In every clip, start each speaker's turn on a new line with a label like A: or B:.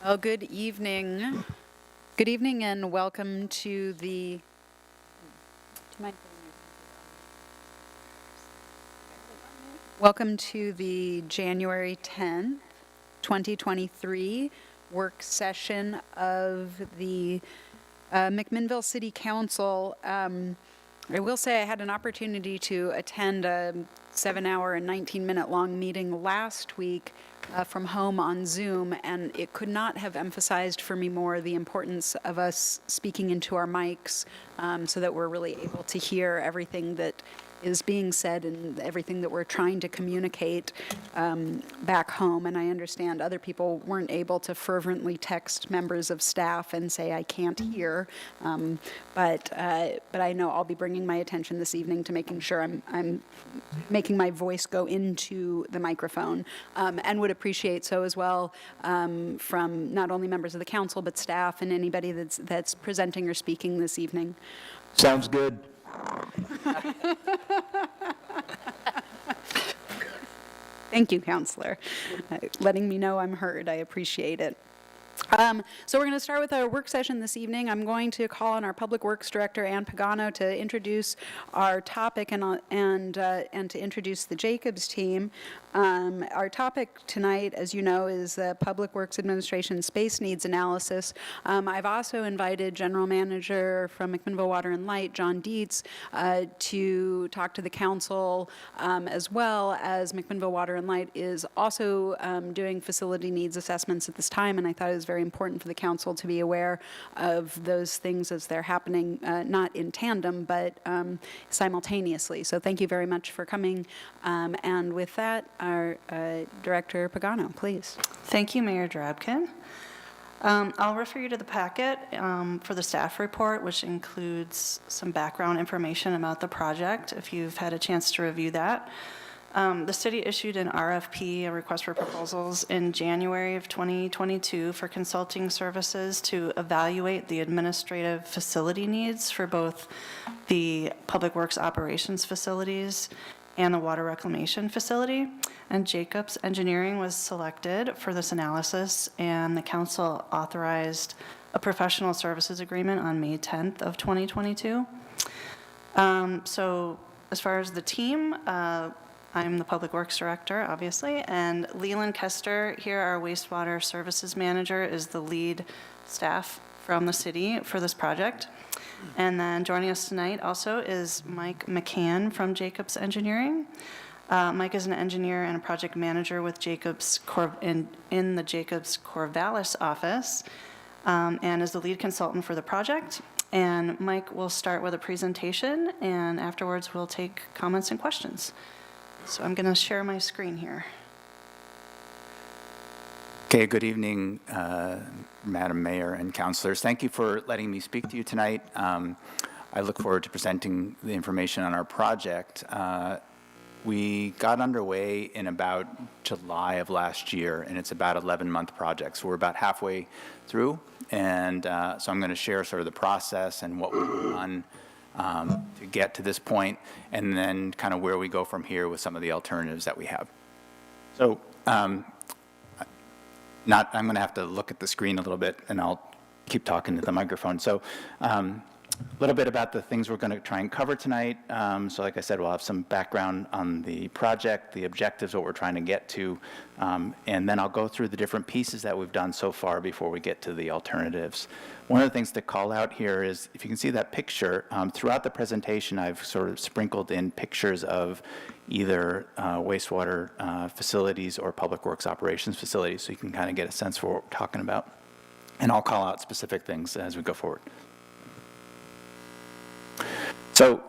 A: Well, good evening. Good evening and welcome to the, do you mind putting your- Welcome to the January 10th, 2023 work session of the McMinnville City Council. I will say I had an opportunity to attend a 7-hour and 19-minute long meeting last week from home on Zoom, and it could not have emphasized for me more the importance of us speaking into our mics so that we're really able to hear everything that is being said and everything that we're trying to communicate back home. And I understand other people weren't able to fervently text members of staff and say, I can't hear. But I know I'll be bringing my attention this evening to making sure I'm making my voice go into the microphone, and would appreciate so as well from not only members of the council, but staff and anybody that's presenting or speaking this evening.
B: Sounds good.
A: Thank you, Counselor, letting me know I'm heard. I appreciate it. So we're going to start with our work session this evening. I'm going to call on our Public Works Director, Ann Pagano, to introduce our topic and to introduce the Jacobs team. Our topic tonight, as you know, is the Public Works Administration Space Needs Analysis. I've also invited General Manager from McMinnville Water and Light, John Dietz, to talk to the council, as well as McMinnville Water and Light is also doing facility needs assessments at this time, and I thought it was very important for the council to be aware of those things as they're happening, not in tandem, but simultaneously. So thank you very much for coming. And with that, our Director Pagano, please.
C: Thank you, Mayor Drabkin. I'll refer you to the packet for the staff report, which includes some background information about the project, if you've had a chance to review that. The city issued an RFP, a request for proposals, in January of 2022 for consulting services to evaluate the administrative facility needs for both the Public Works Operations facilities and the Water Reclamation facility. And Jacobs Engineering was selected for this analysis, and the council authorized a professional services agreement on May 10th of 2022. So as far as the team, I'm the Public Works Director, obviously, and Leland Kester here, our Wastewater Services Manager, is the lead staff from the city for this project. And then joining us tonight also is Mike McCann from Jacobs Engineering. Mike is an engineer and a project manager with Jacobs in the Jacobs Corvallis office, and is the lead consultant for the project. And Mike will start with a presentation, and afterwards we'll take comments and questions. So I'm going to share my screen here.
B: Okay, good evening, Madam Mayor and Councilors. Thank you for letting me speak to you tonight. I look forward to presenting the information on our project. We got underway in about July of last year, and it's about an 11-month project. So we're about halfway through, and so I'm going to share sort of the process and what we've done to get to this point, and then kind of where we go from here with some of the alternatives that we have. So I'm going to have to look at the screen a little bit, and I'll keep talking to the microphone. So a little bit about the things we're going to try and cover tonight. So like I said, we'll have some background on the project, the objectives, what we're trying to get to, and then I'll go through the different pieces that we've done so far before we get to the alternatives. One of the things to call out here is, if you can see that picture, throughout the presentation I've sort of sprinkled in pictures of either wastewater facilities or public works operations facilities, so you can kind of get a sense for what we're talking about. And I'll call out specific things as we go forward. So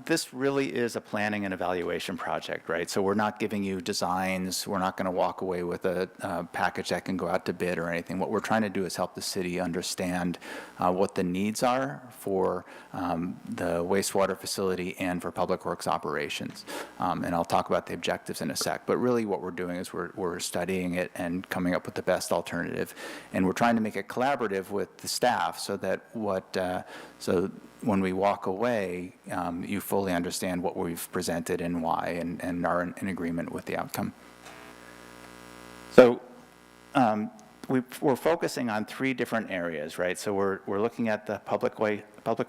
B: this really is a planning and evaluation project, right? So we're not giving you designs. We're not going to walk away with a package that can go out to bid or anything. What we're trying to do is help the city understand what the needs are for the wastewater facility and for public works operations. And I'll talk about the objectives in a sec. But really what we're doing is we're studying it and coming up with the best alternative. And we're trying to make it collaborative with the staff so that so when we walk away, you fully understand what we've presented and why, and are in agreement with the outcome. we're focusing on 3 different areas, right? So we're looking at the Public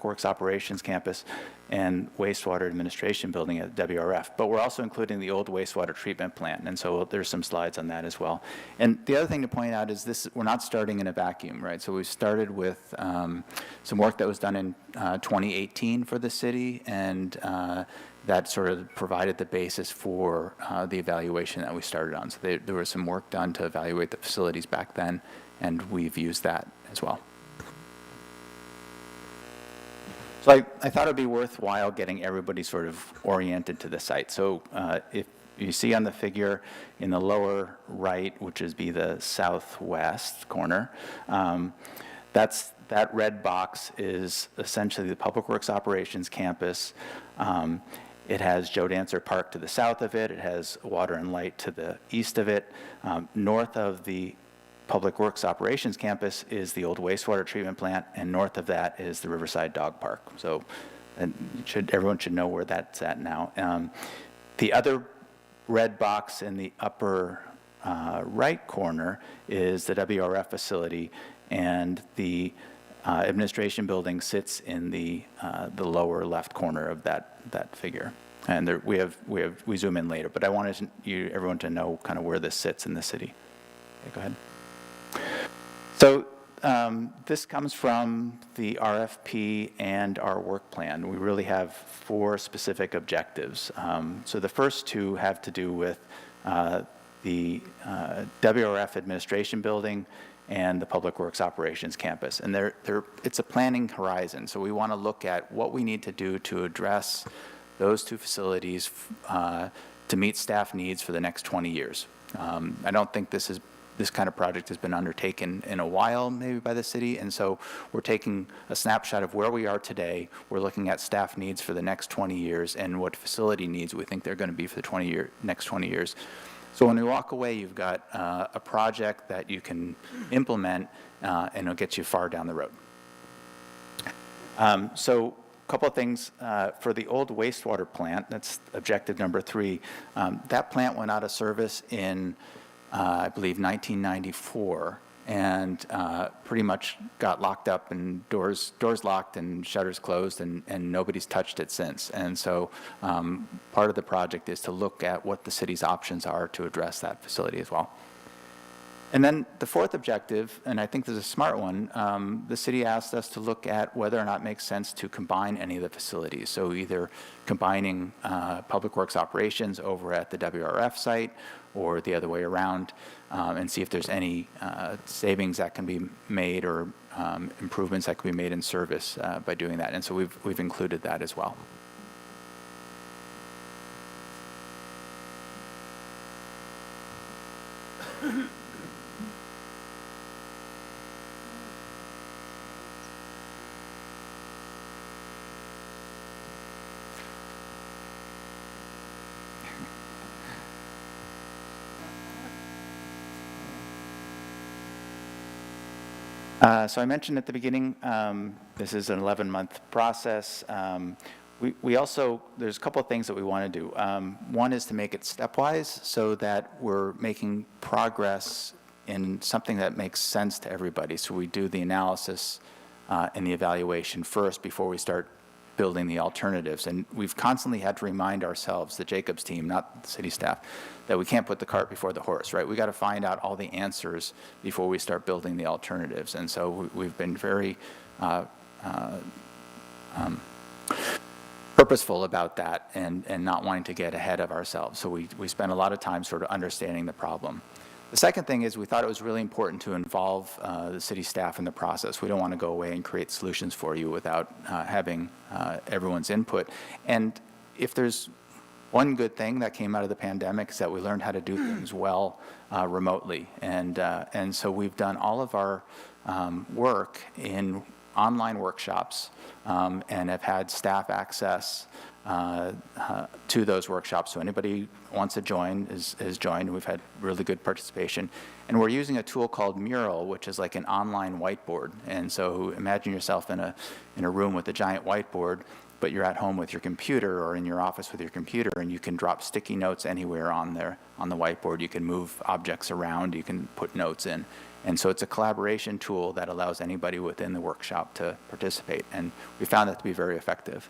B: Works Operations Campus and wastewater administration building at WRF, but we're also including the old wastewater treatment plant, and so there's some slides on that as well. And the other thing to point out is this: we're not starting in a vacuum, right? So we started with some work that was done in 2018 for the city, and that sort of provided the basis for the evaluation that we started on. So there was some work done to evaluate the facilities back then, and we've used that as well. So I thought it would be worthwhile getting everybody sort of oriented to the site. So if you see on the figure in the lower right, which is be the southwest corner, that red box is essentially the Public Works Operations Campus. It has Joe Dancer Park to the south of it. It has Water and Light to the east of it. North of the Public Works Operations Campus is the old wastewater treatment plant, and north of that is the Riverside Dog Park. So everyone should know where that's at now. The other red box in the upper right corner is the WRF facility, and the administration building sits in the lower left corner of that figure. And there, we zoom in later, but I wanted everyone to know kind of where this sits in the city. Okay, go ahead. So this comes from the RFP and our work plan. We really have 4 specific objectives. So the first 2 have to do with the WRF administration building and the Public Works Operations Campus. And it's a planning horizon. So we want to look at what we need to do to address those 2 facilities to meet staff needs for the next 20 years. I don't think this kind of project has been undertaken in a while, maybe by the city, and so we're taking a snapshot of where we are today. We're looking at staff needs for the next 20 years and what facility needs we think they're going to be for the next 20 years. So when we walk away, you've got a project that you can implement, and it'll get you far down the road. So a couple of things for the old wastewater plant, that's objective number 3. That plant went out of service in I believe 1994, and pretty much got locked up and doors locked and shutters closed, and nobody's touched it since. And so part of the project is to look at what the city's options are to address that facility as well. And then the 4th objective, and I think this is a smart one, the city asked us to look at whether or not it makes sense to combine any of the facilities. So either combining Public Works Operations over at the WRF site, or the other way around, and see if there's any savings that can be made or improvements that can be made in service by doing that. And so we've included that as well. So I mentioned at the beginning, this is an 11-month process. We also, there's a couple of things that we want to do. One is to make it stepwise so that we're making progress in something that makes sense to everybody. So we do the analysis and the evaluation first before we start building the alternatives. And we've constantly had to remind ourselves, the Jacobs team, not the city staff, that we can't put the cart before the horse, right? We got to find out all the answers before we start building the alternatives. And so we've been very purposeful about that and not wanting to get ahead of ourselves. So we spent a lot of time sort of understanding the problem. The second thing is we thought it was really important to involve the city staff in the process. We don't want to go away and create solutions for you without having everyone's input. And if there's one good thing that came out of the pandemic is that we learned how to do things well remotely. And so we've done all of our work in online workshops and have had staff access to those workshops. So anybody who wants to join is joined. We've had really good participation. And we're using a tool called Mural, which is like an online whiteboard. And so imagine yourself in a room with a giant whiteboard, but you're at home with your computer or in your office with your computer, and you can drop sticky notes anywhere on there on the whiteboard. You can move objects around, you can put notes in. And so it's a collaboration tool that allows anybody within the workshop to participate, and we found that to be very effective.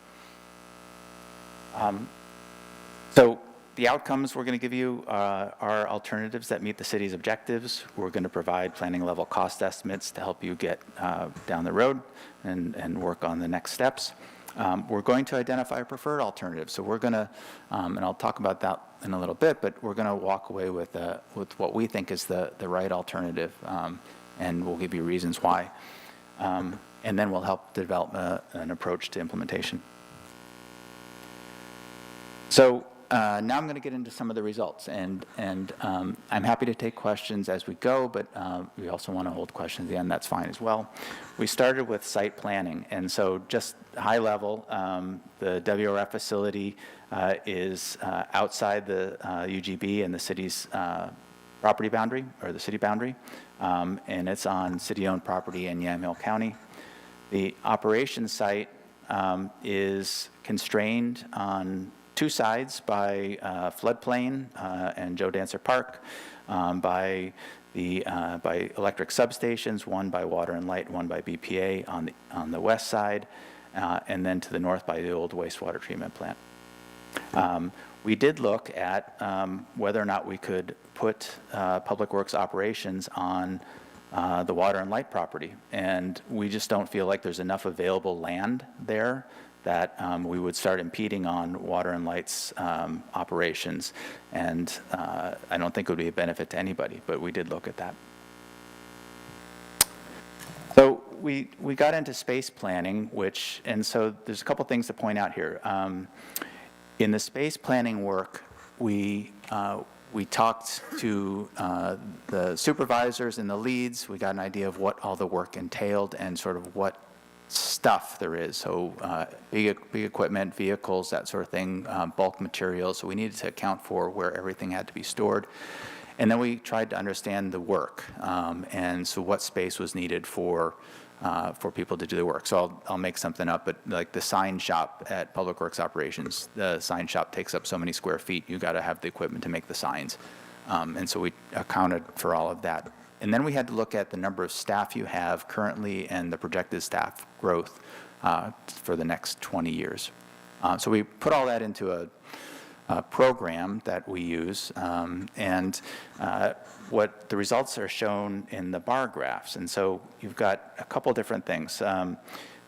B: So the outcomes we're going to give you are alternatives that meet the city's objectives. We're going to provide planning level cost estimates to help you get down the road and work on the next steps. We're going to identify a preferred alternative. So we're going to, and I'll talk about that in a little bit, but we're going to walk away with what we think is the right alternative, and we'll give you reasons why. And then we'll help develop an approach to implementation. So now I'm going to get into some of the results, and I'm happy to take questions as we go, but we also want to hold questions at the end. That's fine as well. We started with site planning, and so just high level, the WRF facility is outside the UGB and the city's property boundary, or the city boundary, and it's on city-owned property in Yamhill County. The operations site is constrained on two sides by floodplain and Joe Dancer Park, by electric substations, one by Water and Light, one by BPA on the west side, and then to the north by the old wastewater treatment plant. We did look at whether or not we could put Public Works operations on the Water and Light property, and we just don't feel like there's enough available land there that we would start impeding on Water and Light's operations, and I don't think it would be a benefit to anybody, but we did look at that. So we got into space planning, and so there's a couple things to point out here. In the space planning work, we talked to the supervisors and the leads. We got an idea of what all the work entailed and sort of what stuff there is, so big equipment, vehicles, that sort of thing, bulk materials. So we needed to account for where everything had to be stored. And then we tried to understand the work, and so what space was needed for people to do the work. So I'll make something up, but like the sign shop at Public Works Operations, the sign shop takes up so many square feet. You got to have the equipment to make the signs, and so we accounted for all of that. And then we had to look at the number of staff you have currently and the projected staff growth for the next 20 years. So we put all that into a program that we use, and what the results are shown in the bar graphs. And so you've got a couple different things.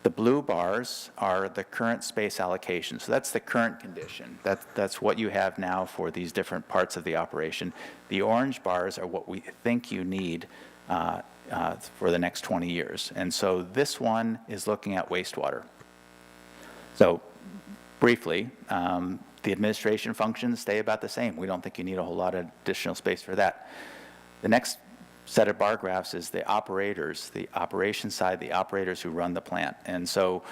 B: The blue bars are the current space allocation. So that's the current condition. That's what you have now for these different parts of the operation. The orange bars are what we think you need for the next 20 years. And so this one is looking at wastewater. So briefly, the administration functions stay about the same. We don't think you need a whole lot of additional space for that. The next set of bar graphs is the operators, the operation side, the operators who run the plant. And so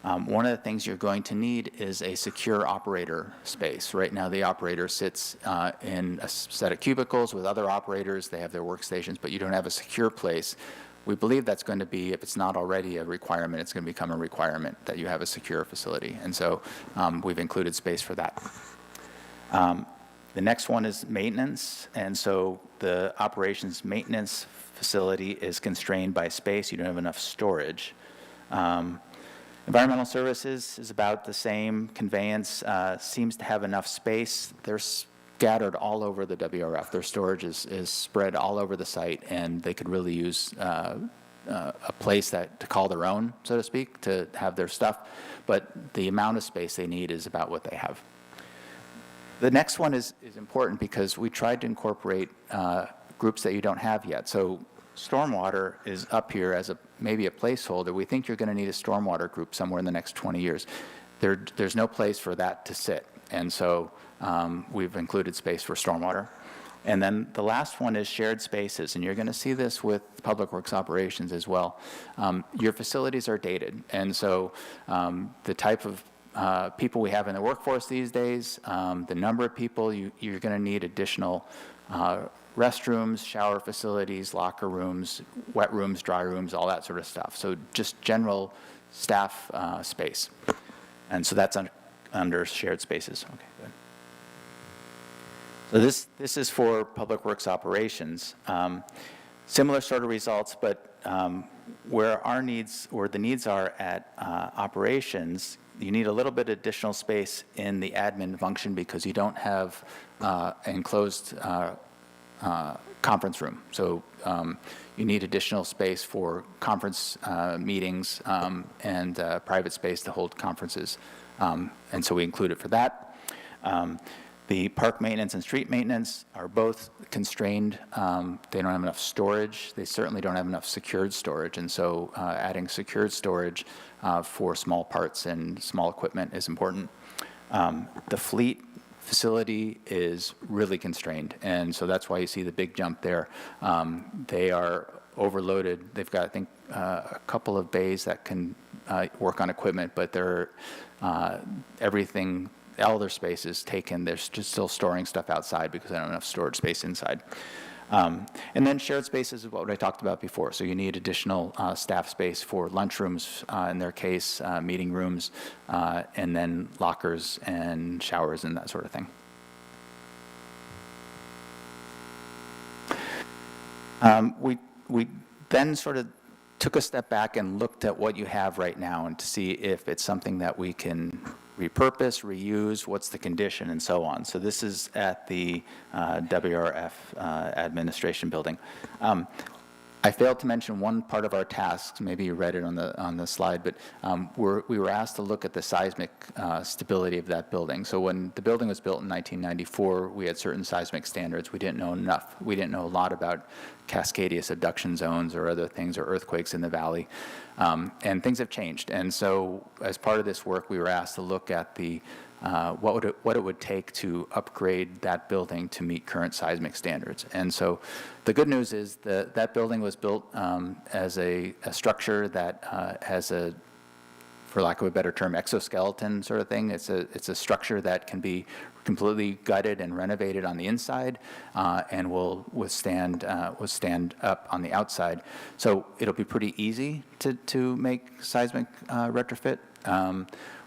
B: one of the things you're going to need is a secure operator space. Right now the operator sits in a set of cubicles with other operators. They have their workstations, but you don't have a secure place. We believe that's going to be, if it's not already a requirement, it's going to become a requirement that you have a secure facility. And so we've included space for that. The next one is maintenance, and so the operations maintenance facility is constrained by space. You don't have enough storage. Environmental services is about the same. Conveyance seems to have enough space. They're scattered all over the WRF. Their storage is spread all over the site, and they could really use a place to call their own, so to speak, to have their stuff. But the amount of space they need is about what they have. The next one is important because we tried to incorporate groups that you don't have yet. So stormwater is up here as maybe a placeholder. We think you're going to need a stormwater group somewhere in the next 20 years. There's no place for that to sit. And so we've included space for stormwater. And then the last one is shared spaces. And you're going to see this with Public Works operations as well. Your facilities are dated. And so the type of people we have in the workforce these days, the number of people, you're going to need additional restrooms, shower facilities, locker rooms, wet rooms, dry rooms, all that sort of stuff. So just general staff space. And so that's under shared spaces. Okay, good. So this is for Public Works operations. Similar sort of results, but where our needs, or the needs are at operations, you need a little bit additional space in the admin function because you don't have enclosed conference room. So you need additional space for conference meetings and private space to hold conferences. And so we include it for that. The park maintenance and street maintenance are both constrained. They don't have enough storage. They certainly don't have enough secured storage. And so adding secured storage for small parts and small equipment is important. The fleet facility is really constrained. And so that's why you see the big jump there. They are overloaded. They've got, I think, a couple of bays that can work on equipment, but they're everything, all their space is taken. They're just still storing stuff outside because they don't have enough storage space inside. And then shared spaces is what I talked about before. So you need additional staff space for lunchrooms, in their case, meeting rooms, and then lockers and showers and that sort of thing. We then sort of took a step back and looked at what you have right now and to see if it's something that we can repurpose, reuse, what's the condition, and so on. So this is at the WRF administration building. I failed to mention one part of our tasks. Maybe you read it on the slide, but we were asked to look at the seismic stability of that building. So when the building was built in 1994, we had certain seismic standards. We didn't know enough. We didn't know a lot about Cascadia subduction zones or other things, or earthquakes in the valley. And things have changed. And so as part of this work, we were asked to look at the what it would take to upgrade that building to meet current seismic standards. And so the good news is that that building was built as a structure that has a, for lack of a better term, exoskeleton sort of thing. It's a structure that can be completely gutted and renovated on the inside and will withstand up on the outside. So it'll be pretty easy to make seismic retrofit.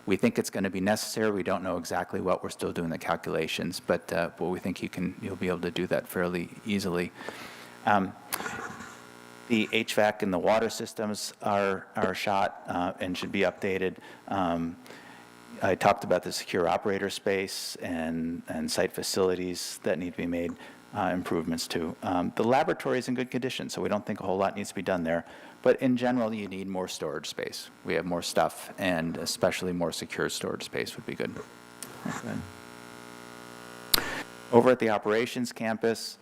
B: We think it's going to be necessary. We don't know exactly what. We're still doing the calculations, but we think you'll be able to do that fairly easily. The HVAC and the water systems are shot and should be updated. I talked about the secure operator space and site facilities that need to be made improvements to. The laboratory is in good condition, so we don't think a whole lot needs to be done there. But in general, you need more storage space. We have more stuff, and especially more secure storage space would be good. Over at the operations campus,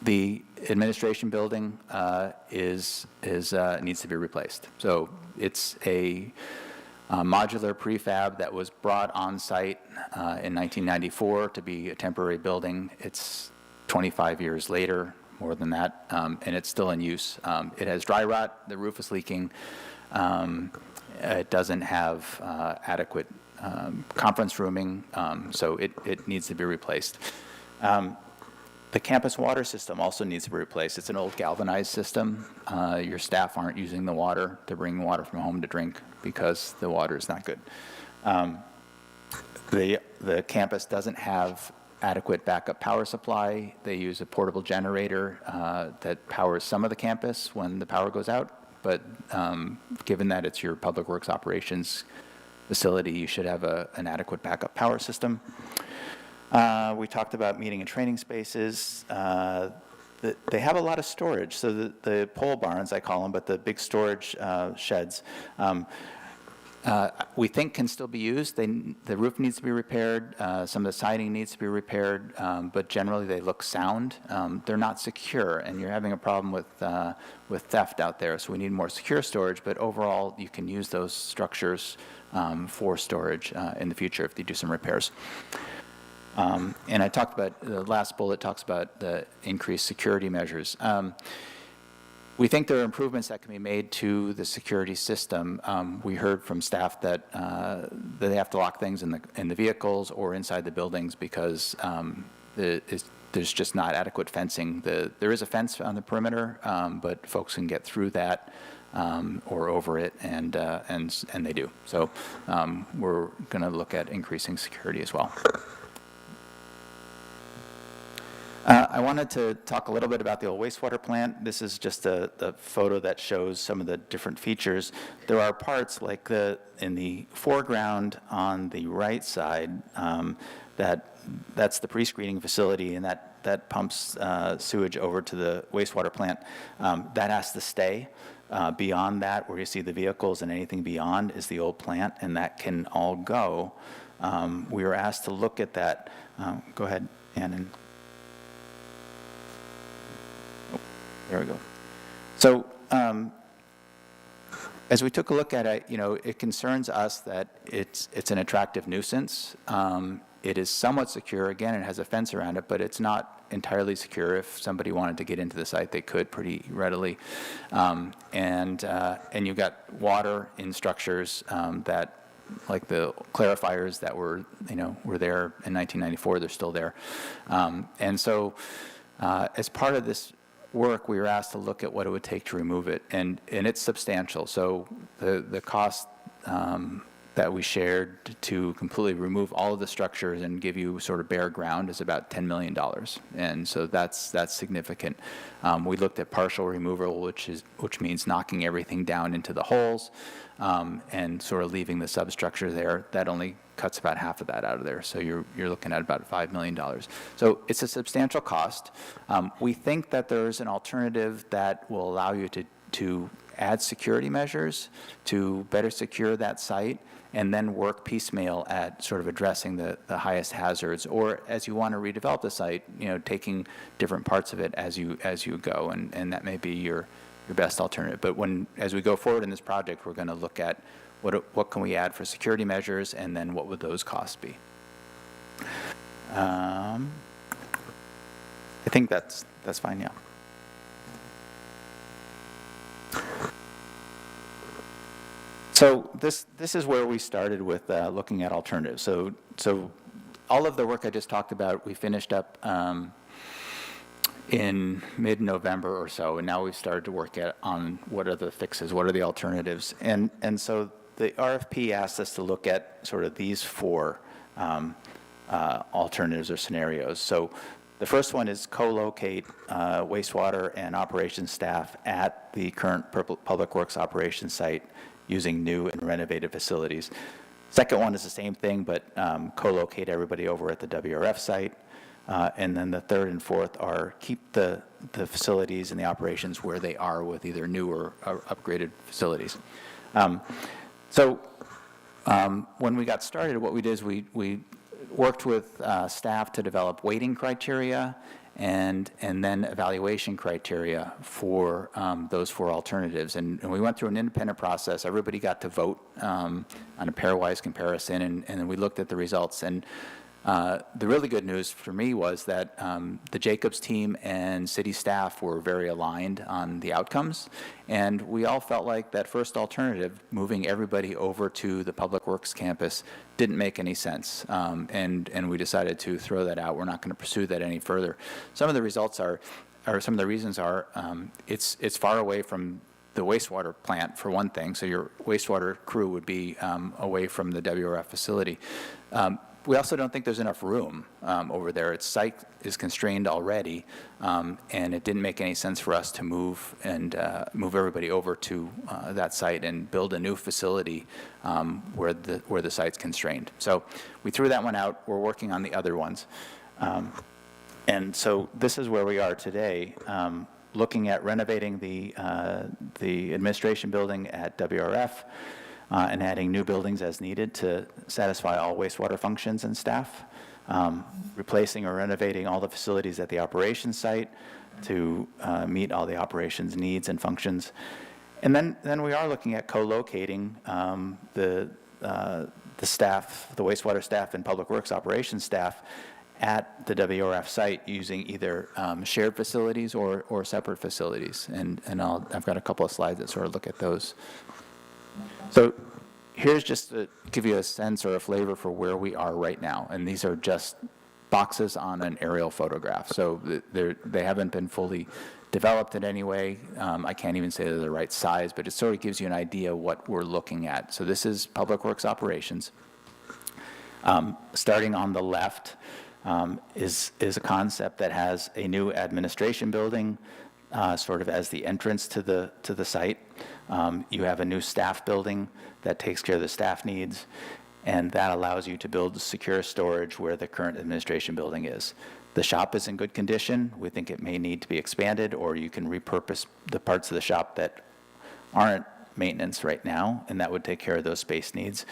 B: the administration building needs to be replaced. So it's a modular prefab that was brought on site in 1994 to be a temporary building. It's 25 years later, more than that, and it's still in use. It has dry rot, the roof is leaking, it doesn't have adequate conference rooming, so it needs to be replaced. The campus water system also needs to be replaced. It's an old galvanized system. Your staff aren't using the water. They're bringing water from home to drink because the water is not good. The campus doesn't have adequate backup power supply. They use a portable generator that powers some of the campus when the power goes out, but given that it's your public works operations facility, you should have an adequate backup power system. We talked about meeting and training spaces. They have a lot of storage, so the pole barns, I call them, but the big storage sheds, we think can still be used. The roof needs to be repaired, some of the siding needs to be repaired, but generally they look sound. They're not secure, and you're having a problem with theft out there, so we need more secure storage, but overall you can use those structures for storage in the future if you do some repairs. And I talked about, the last bullet talks about the increased security measures. We think there are improvements that can be made to the security system. We heard from staff that they have to lock things in the vehicles or inside the buildings because there's just not adequate fencing. There is a fence on the perimeter, but folks can get through that or over it, and they do. So we're going to look at increasing security as well. I wanted to talk a little bit about the old wastewater plant. This is just the photo that shows some of the different features. There are parts like in the foreground on the right side, that's the pre-screening facility, and that pumps sewage over to the wastewater plant. That has to stay. Beyond that, where you see the vehicles and anything beyond, is the old plant, and that can all go. We were asked to look at that. Go ahead, Ann. There we go. So as we took a look at it, it concerns us that it's an attractive nuisance. It is somewhat secure. Again, it has a fence around it, but it's not entirely secure. If somebody wanted to get into the site, they could pretty readily. And you've got water in structures that, like the clarifiers that were there in 1994, they're still there. And so as part of this work, we were asked to look at what it would take to remove it, and it's substantial. So the cost that we shared to completely remove all of the structures and give you sort of bare ground is about $10 million, and so that's significant. We looked at partial removal, which means knocking everything down into the holes and sort of leaving the substructure there. That only cuts about half of that out of there, so you're looking at about $5 million. So it's a substantial cost. We think that there's an alternative that will allow you to add security measures to better secure that site, and then work piecemeal at sort of addressing the highest hazards, or as you want to redevelop the site, taking different parts of it as you go, and that may be your best alternative. But as we go forward in this project, we're going to look at what can we add for security measures, and then what would those costs be. I think that's fine, yeah. So this is where we started with looking at alternatives. So all of the work I just talked about, we finished up in mid-November or so, and now we've started to work on what are the fixes, what are the alternatives. And so the RFP asked us to look at sort of these four alternatives or scenarios. So the first one is co-locate wastewater and operations staff at the current Public Works operations site using new and renovated facilities. Second one is the same thing, but co-locate everybody over at the WRF site. And then the third and fourth are keep the facilities and the operations where they are with either new or upgraded facilities. So when we got started, what we did is we worked with staff to develop weighting criteria and then evaluation criteria for those four alternatives. And we went through an independent process. Everybody got to vote on a pairwise comparison, and then we looked at the results. And the really good news for me was that the Jacobs team and city staff were very aligned on the outcomes, and we all felt like that first alternative, moving everybody over to the Public Works campus, didn't make any sense, and we decided to throw that out. We're not going to pursue that any further. Some of the results are, or some of the reasons are, it's far away from the wastewater plant, for one thing, so your wastewater crew would be away from the WRF facility. We also don't think there's enough room over there. Its site is constrained already, and it didn't make any sense for us to move everybody over to that site and build a new facility where the site's constrained. So we threw that one out. We're working on the other ones, and so this is where we are today, looking at renovating the administration building at WRF. And adding new buildings as needed to satisfy all wastewater functions and staff, replacing or renovating all the facilities at the operations site to meet all the operations needs and functions. And then we are looking at co-locating the staff, the wastewater staff and Public Works operations staff at the WRF site using either shared facilities or separate facilities. And I've got a couple of slides that sort of look at those. So here's just to give you a sense or a flavor for where we are right now, and these are just boxes on an aerial photograph. So they haven't been fully developed in any way. I can't even say they're the right size, but it sort of gives you an idea what we're looking at. So this is Public Works operations. Starting on the left is a concept that has a new administration building sort of as the entrance to the site. You have a new staff building that takes care of the staff needs, and that allows you to build secure storage where the current administration building is. The shop is in good condition. We think it may need to be expanded, or you can repurpose the parts of the shop that aren't maintenance right now, and that would take care of those space needs.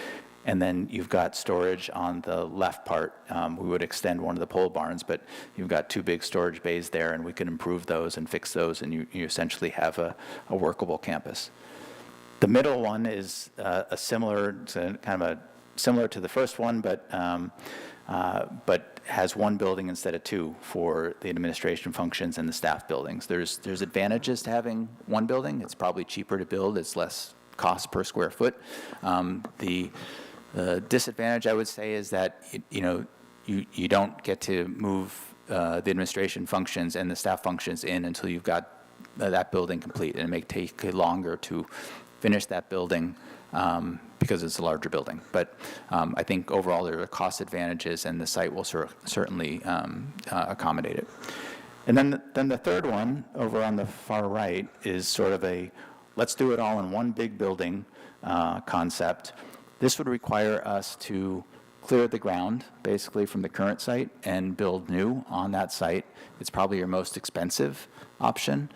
B: And then you've got storage on the left part. We would extend one of the pole barns, but you've got 2 big storage bays there, and we could improve those and fix those, and you essentially have a workable campus. The middle one is similar to the first one, but has 1 building instead of 2 for the administration functions and the staff buildings. There's advantages to having 1 building. It's probably cheaper to build. It's less cost per square foot. The disadvantage, I would say, is that you don't get to move the administration functions and the staff functions in until you've got that building complete, and it may take longer to finish that building because it's a larger building. But I think overall there are cost advantages, and the site will certainly accommodate it. And then the third one over on the far right is sort of a let's do it all in one big building concept. This would require us to clear the ground basically from the current site and build new on that site. It's probably your most expensive option.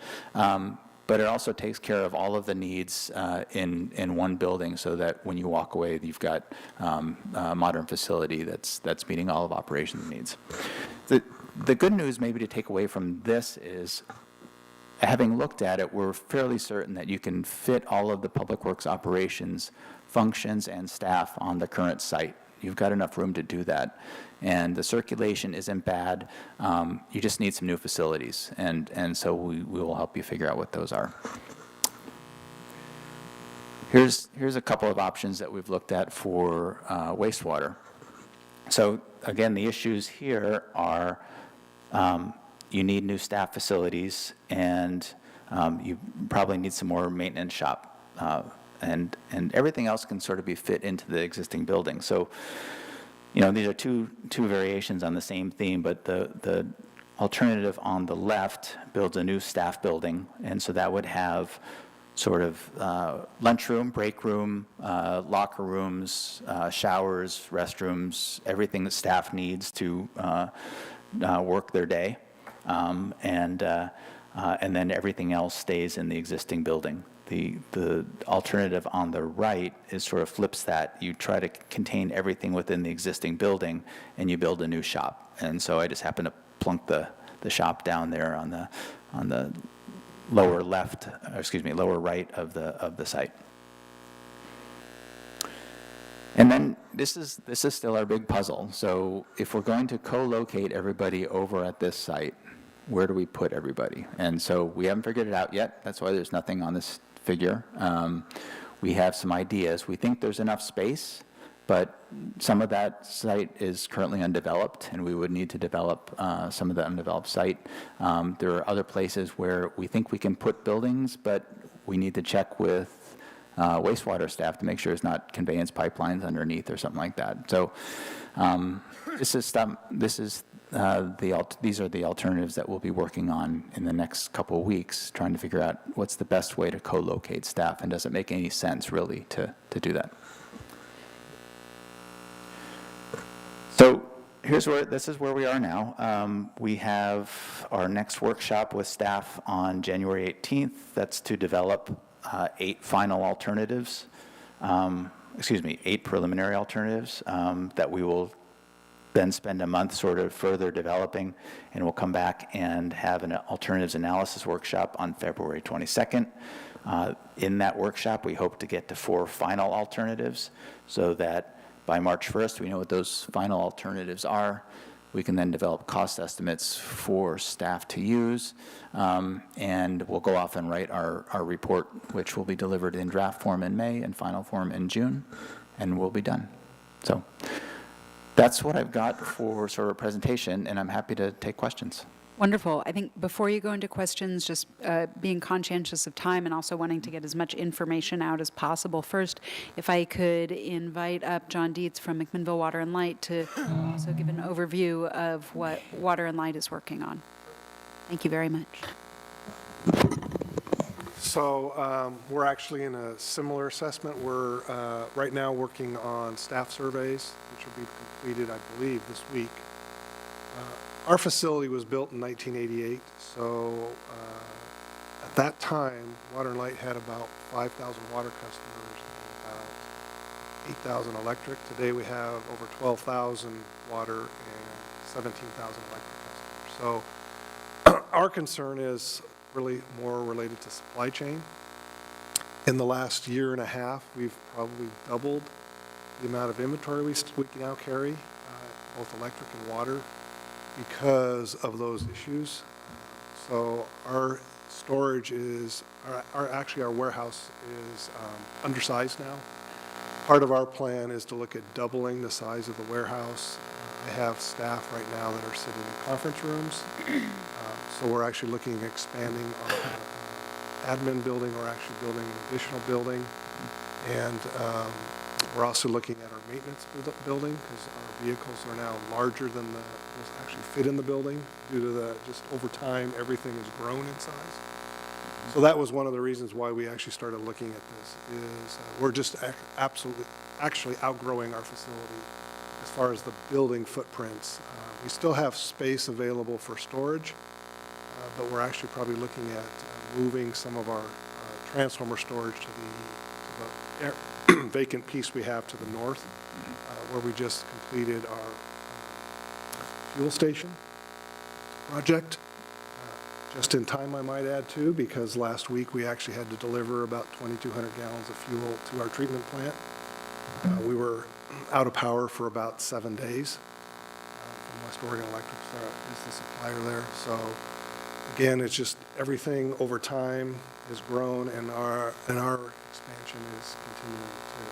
B: But it also takes care of all of the needs in one building, so that when you walk away, you've got a modern facility that's meeting all of operations needs. The good news maybe to take away from this is, having looked at it, we're fairly certain that you can fit all of the Public Works operations functions and staff on the current site. You've got enough room to do that. And the circulation isn't bad. You just need some new facilities. And so we will help you figure out what those are. Here's a couple of options that we've looked at for wastewater. So again, the issues here are you need new staff facilities, and you probably need some more maintenance shop. And everything else can sort of be fit into the existing building. So, these are two variations on the same theme, but the alternative on the left builds a new staff building, and so that would have sort of lunchroom, break room, locker rooms, showers, restrooms, everything that staff needs to work their day, and then everything else stays in the existing building. The alternative on the right is sort of flips that. You try to contain everything within the existing building, and you build a new shop. And so I just happen to plunk the shop down there on the lower right of the site. And then this is still our big puzzle. So if we're going to co-locate everybody over at this site, where do we put everybody? And so we haven't figured it out yet. That's why there's nothing on this figure. We have some ideas. We think there's enough space, but some of that site is currently undeveloped, and we would need to develop some of the undeveloped site. There are other places where we think we can put buildings, but we need to check with wastewater staff to make sure it's not conveyance pipelines underneath or something like that. So these are the alternatives that we'll be working on in the next couple of weeks, trying to figure out what's the best way to co-locate staff, and does it make any sense really to do that. So this is where we are now. We have our next workshop with staff on January 18th. That's to develop 8 final alternatives, 8 preliminary alternatives that we will then spend a month sort of further developing, and we'll come back and have an alternatives analysis workshop on February 22nd. In that workshop, we hope to get to 4 final alternatives, so that by March 1st, we know what those final alternatives are. We can then develop cost estimates for staff to use, and we'll go off and write our report, which will be delivered in draft form in May and final form in June, and we'll be done. So That's what I've got for sort of a presentation, and I'm happy to take questions.
A: Wonderful. I think before you go into questions, just being conscientious of time and also wanting to get as much information out as possible. First, if I could invite up John Dietz from McMinnville Water and Light to also give an overview of what Water and Light is working on. Thank you very much.
D: So we're actually in a similar assessment. We're right now working on staff surveys, which will be completed, I believe, this week. Our facility was built in 1988, so at that time, Water and Light had about 5,000 water customers and about 8,000 electric. Today we have over 12,000 water and 17,000 electric customers. So our concern is really more related to supply chain. In the last year and a half, we've probably doubled the amount of inventory we can now carry, both electric and water, because of those issues. So our storage is, actually our warehouse is undersized now. Part of our plan is to look at doubling the size of the warehouse. I have staff right now that are sitting in conference rooms. So we're actually looking at expanding our admin building. We're actually building an additional building. And we're also looking at our maintenance building because our vehicles are now larger than those actually fit in the building due to the, just over time, everything has grown in size. So that was one of the reasons why we actually started looking at this is we're just actually outgrowing our facility as far as the building footprints. We still have space available for storage, but we're actually probably looking at moving some of our transformer storage to the vacant piece we have to the north, where we just completed our fuel station project. Just in time, I might add, too, because last week we actually had to deliver about 2,200 gallons of fuel to our treatment plant. We were out of power for about 7 days. From West Oregon Electric is the supplier there. So again, it's just everything over time has grown, and our expansion is continuing too.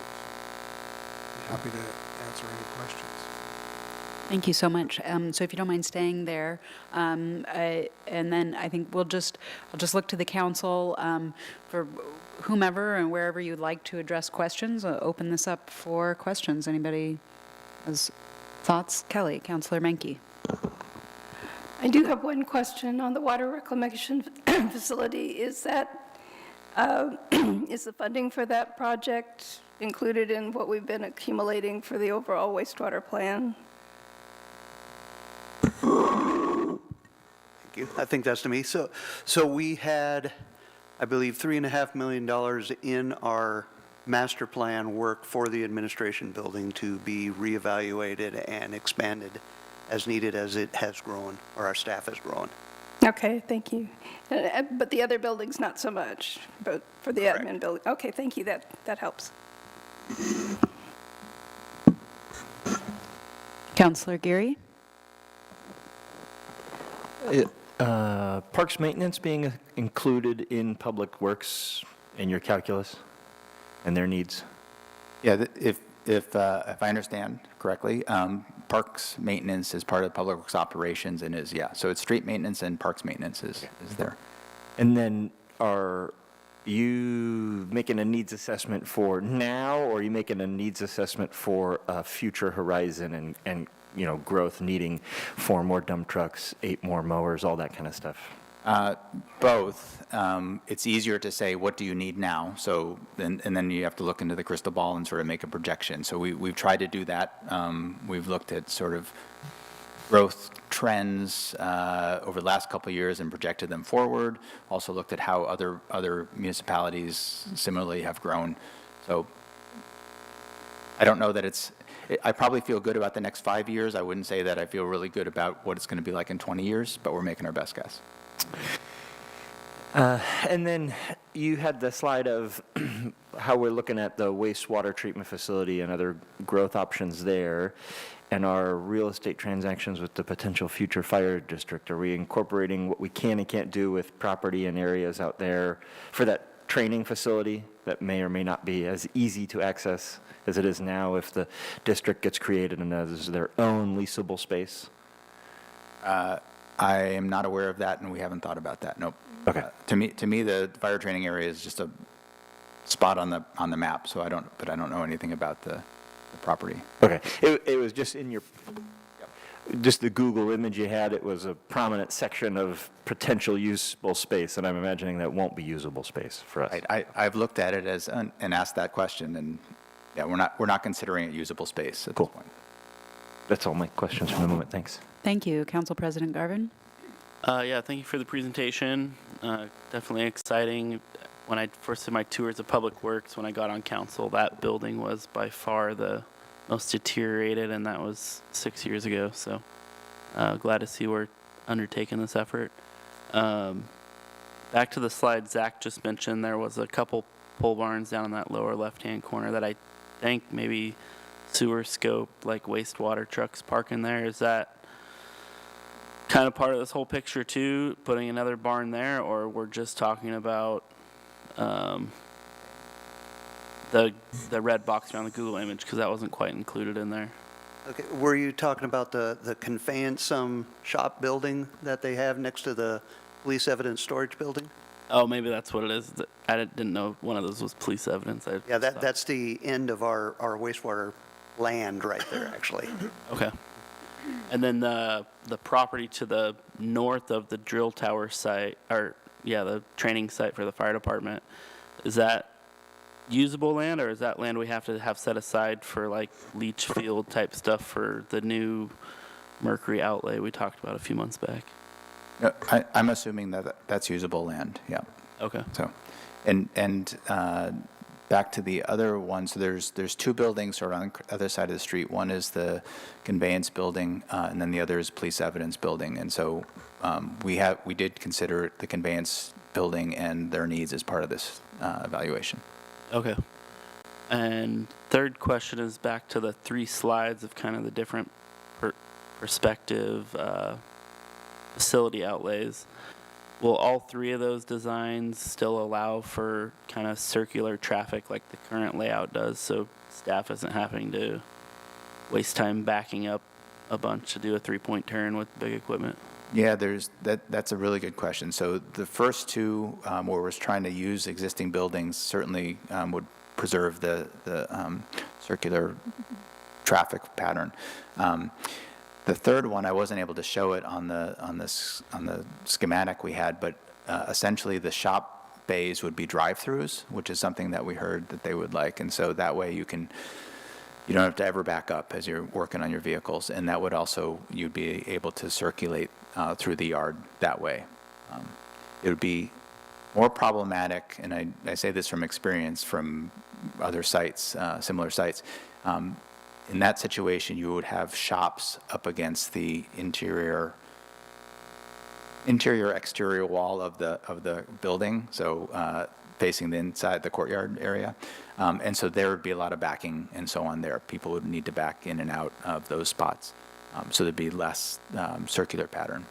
D: Be happy to answer any questions.
A: Thank you so much. So if you don't mind staying there, and then I think I'll just look to the council for whomever and wherever you'd like to address questions. I'll open this up for questions. Anybody has thoughts? Kelly, Councilor Menke.
E: I do have one question on the water reclamation facility. Is that, is the funding for that project included in what we've been accumulating for the overall wastewater plan?
F: Thank you. I think that's to me. So we had, I believe, $3.5 million in our master plan work for the administration building to be reevaluated and expanded as needed as it has grown, or our staff has grown.
E: Okay, thank you. But the other buildings, not so much, but for the
F: Correct.
E: admin building. Okay, thank you. That helps.
A: Councilor Geary?
G: Parks maintenance being included in public works in your calculus and their needs?
B: Yeah, if I understand correctly, parks maintenance is part of public works operations and is, yeah, so it's street maintenance and parks maintenance is there.
G: And then are you making a needs assessment for now, or are you making a needs assessment for a future horizon and you know, growth needing 4 more dump trucks, 8 more mowers, all that kind of stuff?
B: Both. It's easier to say, what do you need now? So, and then you have to look into the crystal ball and sort of make a projection. So we've tried to do that. We've looked at sort of growth trends over the last couple of years and projected them forward. Also looked at how other municipalities similarly have grown. So I don't know that I probably feel good about the next 5 years. I wouldn't say that I feel really good about what it's going to be like in 20 years, but we're making our best guess.
G: And then you had the slide of how we're looking at the wastewater treatment facility and other growth options there, and our real estate transactions with the potential future fire district. Are we incorporating what we can and can't do with property and areas out there for that training facility that may or may not be as easy to access as it is now if the district gets created and has their own leasable space?
B: I am not aware of that, and we haven't thought about that, nope.
G: Okay.
B: To me, the fire training area is just a spot on the map, so I don't know anything about the property.
G: Okay. It was just in your, just the Google image you had, it was a prominent section of potential usable space, and I'm imagining that won't be usable space for us.
B: I've looked at it as, and asked that question, and yeah, we're not considering it usable space at this point.
G: That's all my questions for the moment. Thanks.
A: Thank you. Council President Garvin?
H: Yeah, thank you for the presentation. Definitely exciting. When I first did my tours of Public Works, when I got on council, that building was by far the most deteriorated, and that was 6 years ago. So glad to see we're undertaking this effort. Back to the slide Zach just mentioned, there was a couple pole barns down in that lower left-hand corner that I think maybe sewer scope, like wastewater trucks parking there. Is that kind of part of this whole picture too, putting another barn there, or we're just talking about the red box around the Google image, because that wasn't quite included in there?
F: Okay, were you talking about the conveyance shop building that they have next to the police evidence storage building?
H: Oh, maybe that's what it is. I didn't know one of those was police evidence.
F: Yeah, that's the end of our wastewater land right there, actually.
H: Okay. And then the property to the north of the drill tower site, or yeah, the training site for the fire department, is that usable land, or is that land we have to have set aside for like leach field type stuff for the new mercury outlay we talked about a few months back?
B: No, I'm assuming that that's usable land, yeah.
H: Okay.
B: So, and back to the other one, so there's two buildings sort of on the other side of the street. One is the conveyance building, and then the other is police evidence building. And so we did consider the conveyance building and their needs as part of this evaluation.
H: Okay. And third question is back to the 3 slides of kind of the different perspective facility outlays. Will all 3 of those designs still allow for kind of circular traffic like the current layout does, so staff isn't having to waste time backing up a bunch to do a 3-point turn with big equipment?
B: Yeah, that's a really good question. So the first 2, where we're trying to use existing buildings, certainly would preserve the circular traffic pattern. The third one, I wasn't able to show it on the schematic we had, but essentially the shop bays would be drive-throughs, which is something that we heard that they would like, and so that way you don't have to ever back up as you're working on your vehicles, and that would also, you'd be able to circulate through the yard that way. It would be more problematic, and I say this from experience from other sites, similar sites. In that situation, you would have shops up against the interior-exterior wall of the building, so facing the inside, the courtyard area. And so there would be a lot of backing and so on there. People would need to back in and out of those spots. So there'd be less circular pattern.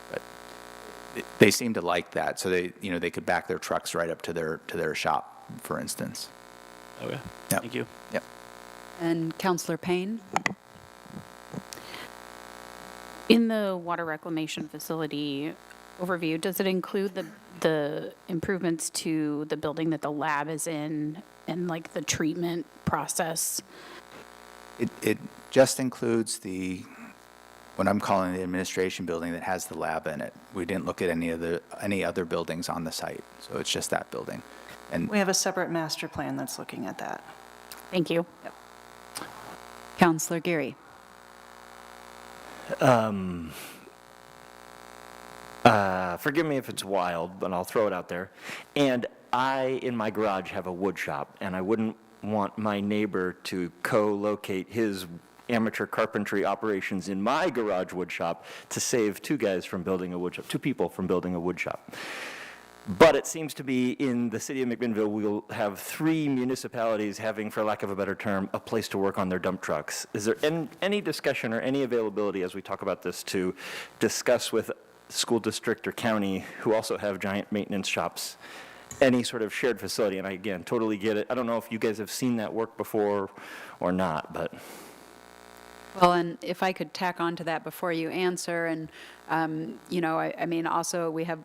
B: But they seem to like that, so they could back their trucks right up to their shop, for instance.
H: Okay.
B: Yep.
H: Thank you.
B: Yep.
A: And Councilor Payne?
I: In the water reclamation facility overview, does it include the improvements to the building that the lab is in and like the treatment process?
B: It just includes what I'm calling the administration building that has the lab in it. We didn't look at any other buildings on the site, so it's just that building. And
C: We have a separate master plan that's looking at that.
I: Thank you.
A: Councilor Geary?
G: Forgive me if it's wild, but I'll throw it out there. And I, in my garage, have a wood shop, and I wouldn't want my neighbor to co-locate his amateur carpentry operations in my garage wood shop to save 2 guys from building a wood shop, 2 people from building a wood shop. But it seems to be in the city of McMinnville, we'll have 3 municipalities having, for lack of a better term, a place to work on their dump trucks. Is there any discussion or any availability as we talk about this to discuss with school district or county who also have giant maintenance shops any sort of shared facility, and I, again, totally get it. I don't know if you guys have seen that work before or not, but.
A: Well, and if I could tack on to that before you answer, and, you know, I mean, also, we have,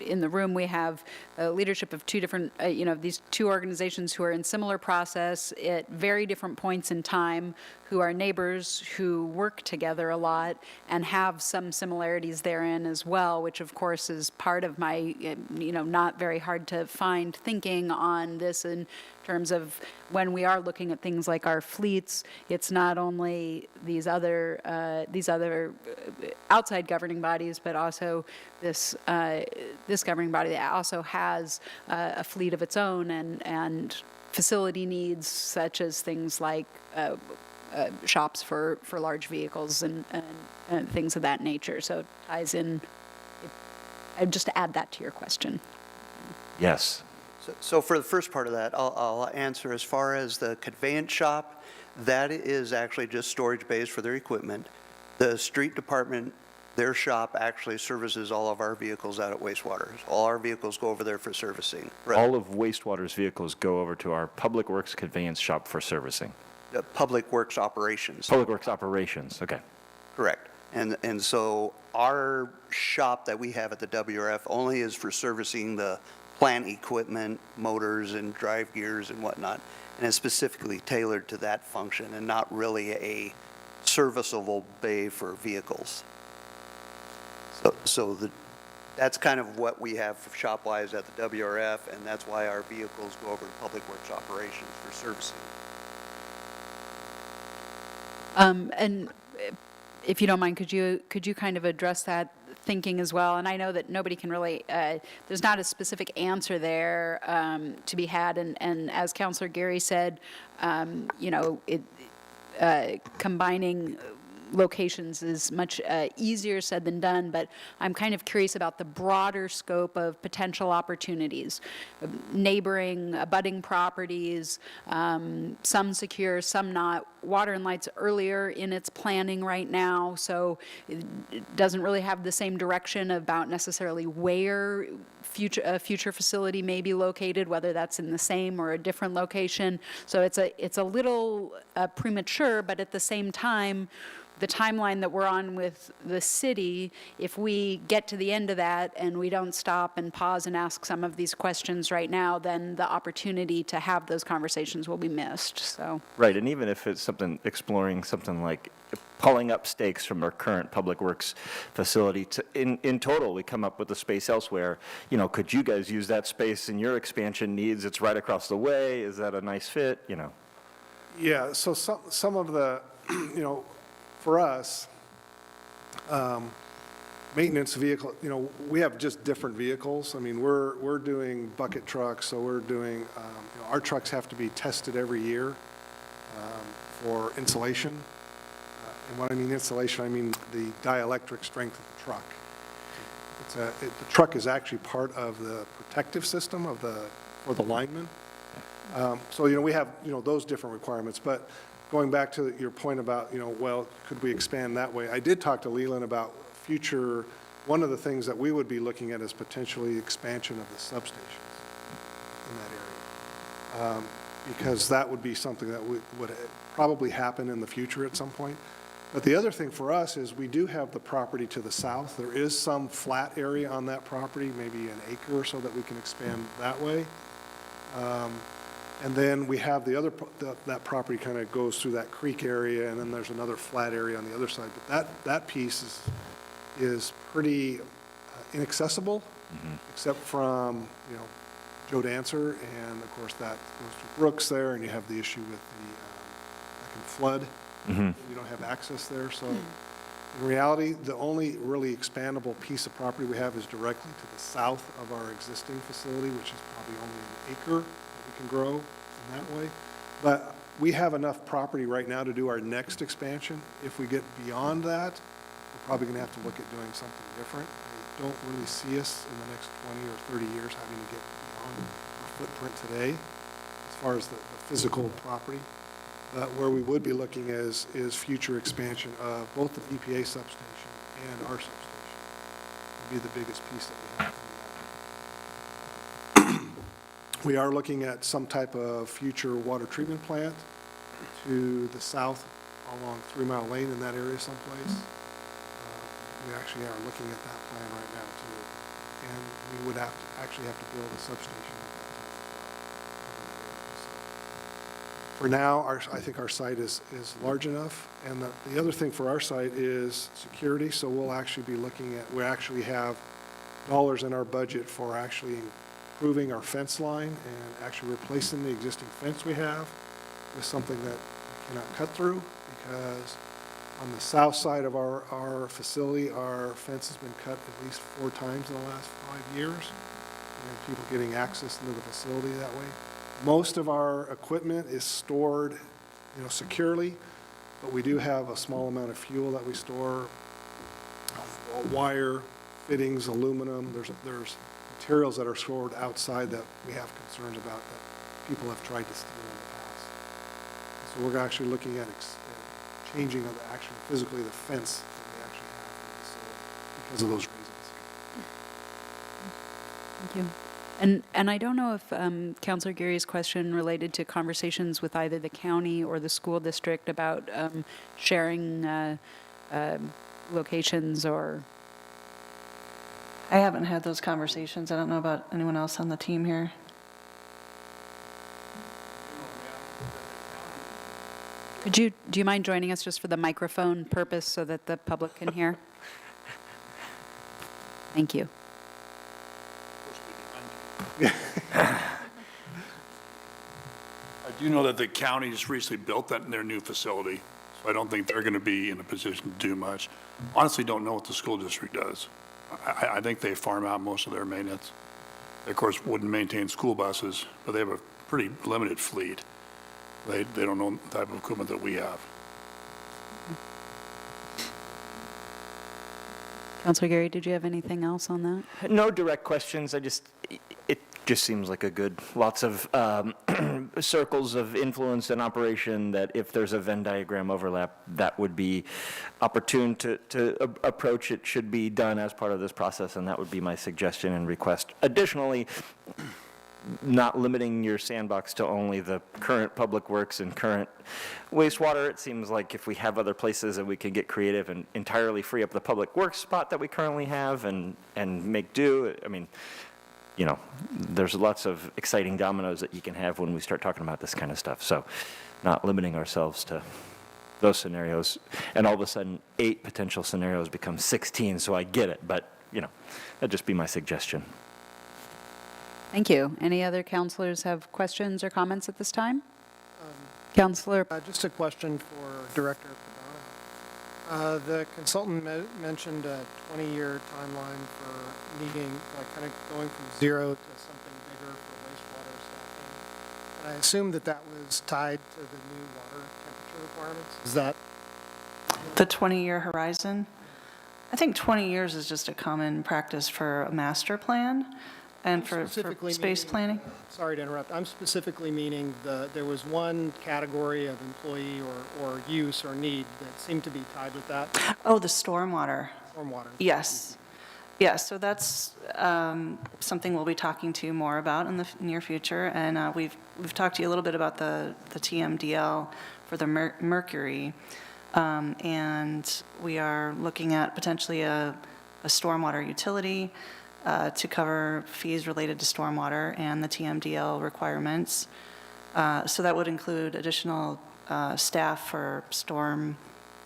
A: in the room, we have leadership of two different, you know, these two organizations who are in similar process at very different points in time, who are neighbors, who work together a lot, and have some similarities therein as well, which of course is part of my, you know, not very hard to find thinking on this in terms of when we are looking at things like our fleets, it's not only these other outside governing bodies, but also this governing body that also has a fleet of its own and facility needs such as things like shops for large vehicles and things of that nature. So it ties in. I'd just add that to your question.
G: Yes.
F: So for the first part of that, I'll answer as far as the conveyance shop, that is actually just storage bays for their equipment. The street department, their shop actually services all of our vehicles out at wastewater. All our vehicles go over there for servicing.
G: All of wastewater's vehicles go over to our Public Works conveyance shop for servicing.
F: The Public Works operations.
G: Public Works operations, okay.
F: Correct. And so our shop that we have at the WRF only is for servicing the plant equipment, motors and drive gears and whatnot, and it's specifically tailored to that function and not really a serviceable bay for vehicles. So that's kind of what we have shop-wise at the WRF, and that's why our vehicles go over to Public Works operations for servicing.
A: And if you don't mind, could you kind of address that thinking as well? And I know that nobody can really, there's not a specific answer there to be had. And as Councilor Gary said, you know, combining locations is much easier said than done, but I'm kind of curious about the broader scope of potential opportunities. Neighboring, abutting properties, some secure, some not. Water and Light's earlier in its planning right now, so it doesn't really have the same direction about necessarily where a future facility may be located, whether that's in the same or a different location. So it's a little premature, but at the same time, the timeline that we're on with the city, if we get to the end of that and we don't stop and pause and ask some of these questions right now, then the opportunity to have those conversations will be missed, so.
G: Right, and even if it's something, exploring something like pulling up stakes from our current Public Works facility, in total, we come up with the space elsewhere. You know, could you guys use that space in your expansion needs? It's right across the way. Is that a nice fit, you know?
D: Yeah, so some of the, you know, for us, maintenance vehicle, you know, we have just different vehicles. I mean, we're doing bucket trucks, so we're doing, you know, our trucks have to be tested every year for insulation. And when I mean insulation, I mean the dielectric strength of the truck. The truck is actually part of the protective system for the linemen. So, you know, we have, you know, those different requirements, but going back to your point about, you know, well, could we expand that way? I did talk to Leland about future, one of the things that we would be looking at is potentially expansion of the substations in that area. Because that would be something that would probably happen in the future at some point. But the other thing for us is we do have the property to the south. There is some flat area on that property, maybe an acre or so that we can expand that way. And then we have the other, that property kind of goes through that creek area, and then there's another flat area on the other side. But that piece is pretty inaccessible, except from, you know, Joe Dancer, and of course that goes to Brooks there, and you have the issue with the, that can flood. You don't have access there, so in reality, the only really expandable piece of property we have is directly to the south of our existing facility, which is probably only an acre that we can grow in that way. But we have enough property right now to do our next expansion. If we get beyond that, we're probably going to have to look at doing something different. I don't really see us in the next 20 or 30 years having to get beyond our footprint today as far as the physical property. Where we would be looking is future expansion of both the EPA substation and our substation. Would be the biggest piece that we have. We are looking at some type of future water treatment plant to the south along 3 Mile Lane in that area someplace. We actually are looking at that plan right now too. And we would actually have to build a substation at that time as well over that area. So for now, I think our site is large enough. And the other thing for our site is security. So we'll actually be looking at, we actually have dollars in our budget for actually improving our fence line and actually replacing the existing fence we have with something that we cannot cut through, because on the south side of our facility, our fence has been cut at least 4 times in the last 5 years, and people getting access into the facility that way. Most of our equipment is stored, securely, but we do have a small amount of fuel that we store, wire, fittings, aluminum. There's materials that are stored outside that we have concerns about that people have tried to steal in the past. So we're actually looking at changing physically the fence that we actually have in the facility because of those reasons.
A: Thank you. And I don't know if Councilor Geary's question related to conversations with either the county or the school district about sharing locations or...
C: I haven't had those conversations. I don't know about anyone else on the team here.
A: Do you mind joining us just for the microphone purpose so that the public can hear? Thank you.
J: I do know that the county just recently built that in their new facility, so I don't think they're going to be in a position to do much. Honestly, don't know what the school district does. I think they farm out most of their maintenance. They, of course, wouldn't maintain school buses, but they have a pretty limited fleet. They don't know the type of equipment that we have.
A: Councilor Geary, did you have anything else on that?
G: No direct questions. It just seems like lots of circles of influence and operation that if there's a Venn diagram overlap, that would be opportune to approach it, should be done as part of this process, and that would be my suggestion and request. Additionally, not limiting your sandbox to only the current public works and current wastewater. It seems like if we have other places that we can get creative and entirely free up the public works spot that we currently have and make do, I mean, there's lots of exciting dominoes that you can have when we start talking about this kind of stuff. So not limiting ourselves to those scenarios. And all of a sudden, 8 potential scenarios become 16, so I get it. But, that'd just be my suggestion.
A: Thank you. Any other councilors have questions or comments at this time? Councilor,
K: Just a question for Director Padano. The consultant mentioned a 20-year timeline for needing, kind of going from 0 to something bigger for wastewater staffing. And I assume that was tied to the new water temperature requirements. Is that?
C: The 20-year horizon? I think 20 years is just a common practice for a master plan and for space planning.
K: Sorry to interrupt. I'm specifically meaning there was one category of employee or use or need that seemed to be tied with that.
C: Oh, the stormwater.
K: Stormwater.
C: Yes. Yes, so that's something we'll be talking to you more about in the near future. And we've talked to you a little bit about the TMDL for the mercury. And we are looking at potentially a stormwater utility to cover fees related to stormwater and the TMDL requirements. So that would include additional staff for storm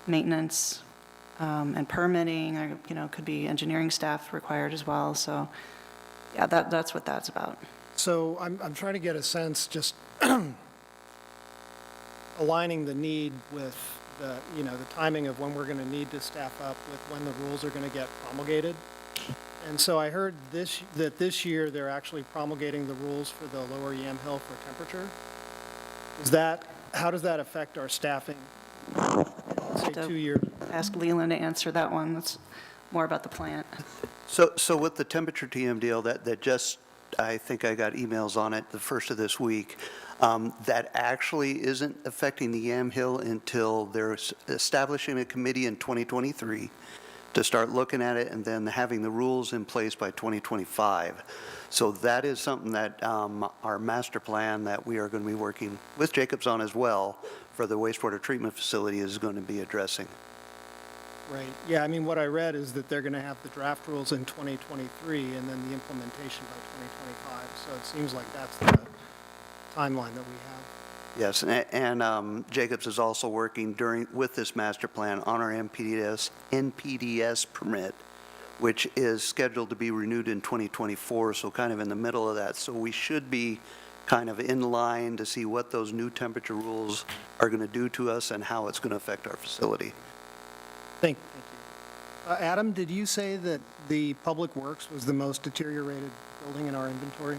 C: maintenance and permitting, or, could be engineering staff required as well. So yeah, that's what that's about.
K: So I'm trying to get a sense, just aligning the need with the timing of when we're going to need to staff up with when the rules are going to get promulgated. And so I heard that this year they're actually promulgating the rules for the lower Yamhill for temperature. How does that affect our staffing? Say 2 years.
C: Ask Leland to answer that one. That's more about the plant.
F: So with the temperature TMDL, that just, I think I got emails on it the first of this week, that actually isn't affecting the Yamhill until they're establishing a committee in 2023 to start looking at it and then having the rules in place by 2025. So that is something that our master plan that we are going to be working with Jacobs on as well for the wastewater treatment facility is going to be addressing.
K: Right, yeah, I mean, what I read is that they're going to have the draft rules in 2023 and then the implementation by 2025. So it seems like that's the timeline that we have.
F: Yes, and Jacobs is also working with this master plan on our NPDS permit, which is scheduled to be renewed in 2024, so kind of in the middle of that. So we should be kind of in line to see what those new temperature rules are going to do to us and how it's going to affect our facility.
K: Thank you. Adam, did you say that the Public Works was the most deteriorated building in our inventory?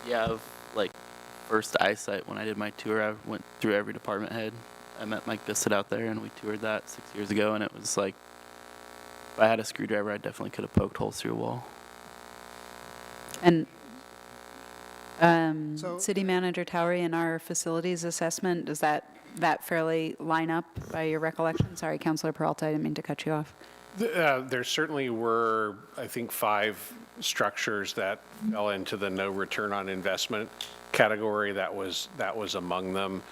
H: Yeah, of like first eyesight, when I did my tour, I went through every department head. I met Mike Bissett out there, and we toured that 6 years ago, and it was like, if I had a screwdriver, I definitely could have poked holes through a wall.
A: And
K: So-
A: City Manager Towery, in our facilities assessment, does that fairly line up by your recollection? Sorry, Councilor Peralta, I didn't mean to cut you off.
L: There certainly were, I think, 5 structures that fell into the no return on investment category. That was among them.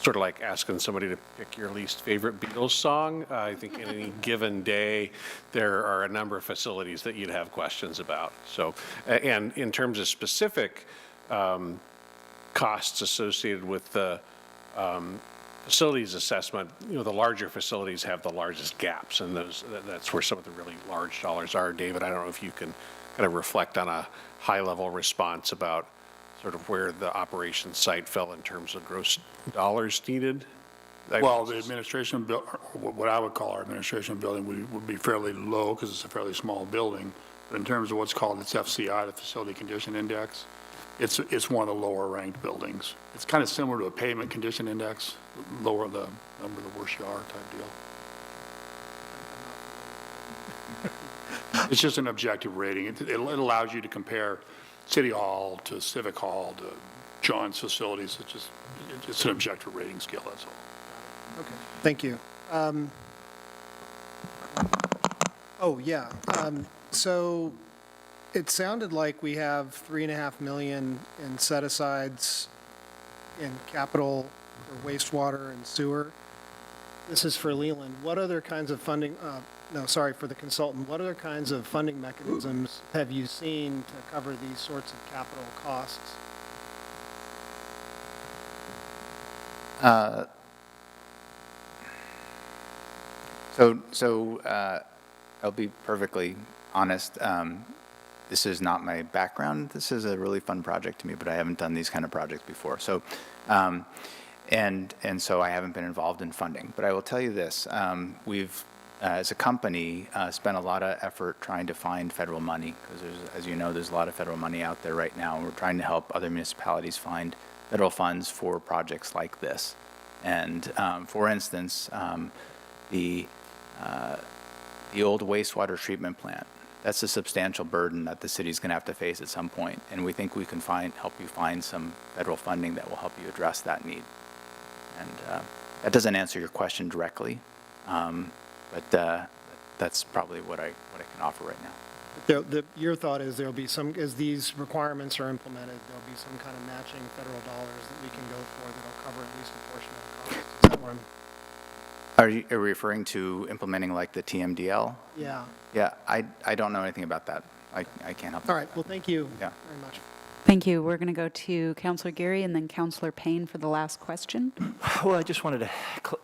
L: Sort of like asking somebody to pick your least favorite Beatles song. I think in any given day, there are a number of facilities that you'd have questions about. So, and in terms of specific costs associated with the facilities assessment, you know, the larger facilities have the largest gaps, and that's where some of the really large dollars are. David, I don't know if you can kind of reflect on a high-level response about sort of where the operations site fell in terms of gross dollars needed?
J: Well, the administration, what I would call our administration building would be fairly low because it's a fairly small building. But in terms of what's called its FCI, the Facility Condition Index, it's one of the lower ranked buildings. It's kind of similar to a pavement condition index, lower the number, the worse you are type deal. It's just an objective rating. It allows you to compare City Hall to Civic Hall to John's facilities. It's an objective rating scale, that's all.
K: Okay, thank you. So it sounded like we have $3.5 million in set-asides in capital for wastewater and sewer. This is for Leland. What other kinds of funding, for the consultant, what other kinds of funding mechanisms have you seen to cover these sorts of capital costs?
B: I'll be perfectly honest. This is not my background. This is a really fun project to me, but I haven't done these kind of projects before. So, and so I haven't been involved in funding. But I will tell you this: we've, as a company, spent a lot of effort trying to find federal money because, as you know, there's a lot of federal money out there right now. We're trying to help other municipalities find federal funds for projects like this. And for instance, the old wastewater treatment plant. That's a substantial burden that the city's going to have to face at some point, and we think we can help you find some federal funding that will help you address that need. And that doesn't answer your question directly, but that's probably what I can offer right now.
K: Your thought is there'll be some, as these requirements are implemented, there'll be some kind of matching federal dollars that we can go for that'll cover at least a portion of the cost. Is that what I'm?
B: Are you referring to implementing like the TMDL?
K: Yeah.
B: Yeah, I don't know anything about that. I can't help you.
K: All right, well, thank you
B: Yeah.
K: very much.
A: Thank you. We're going to go to Councilor Geary and then Councilor Payne for the last question.
G: Well, I just wanted to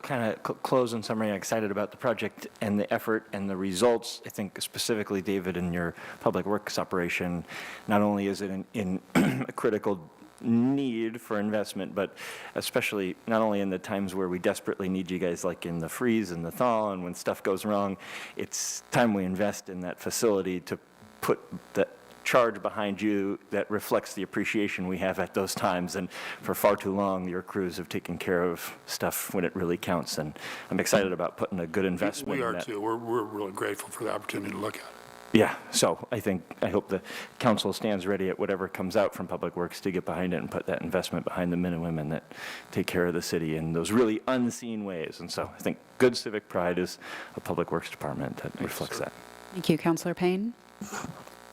G: kind of close in summary. I'm excited about the project and the effort and the results. I think specifically, David, in your public works operation, not only is it in a critical need for investment, but especially not only in the times where we desperately need you guys, like in the freeze and the thaw and when stuff goes wrong, it's time we invest in that facility to put the charge behind you that reflects the appreciation we have at those times. And for far too long, your crews have taken care of stuff when it really counts. And I'm excited about putting a good investment
J: We
G: in
J: are
G: that.
J: too. We're really grateful for the opportunity to look at it.
G: Yeah, so I hope the council stands ready at whatever comes out from Public Works to get behind it and put that investment behind the men and women that take care of the city in those really unseen ways. And so I think good civic pride is a Public Works department that reflects that.
A: Thank you, Councilor Payne.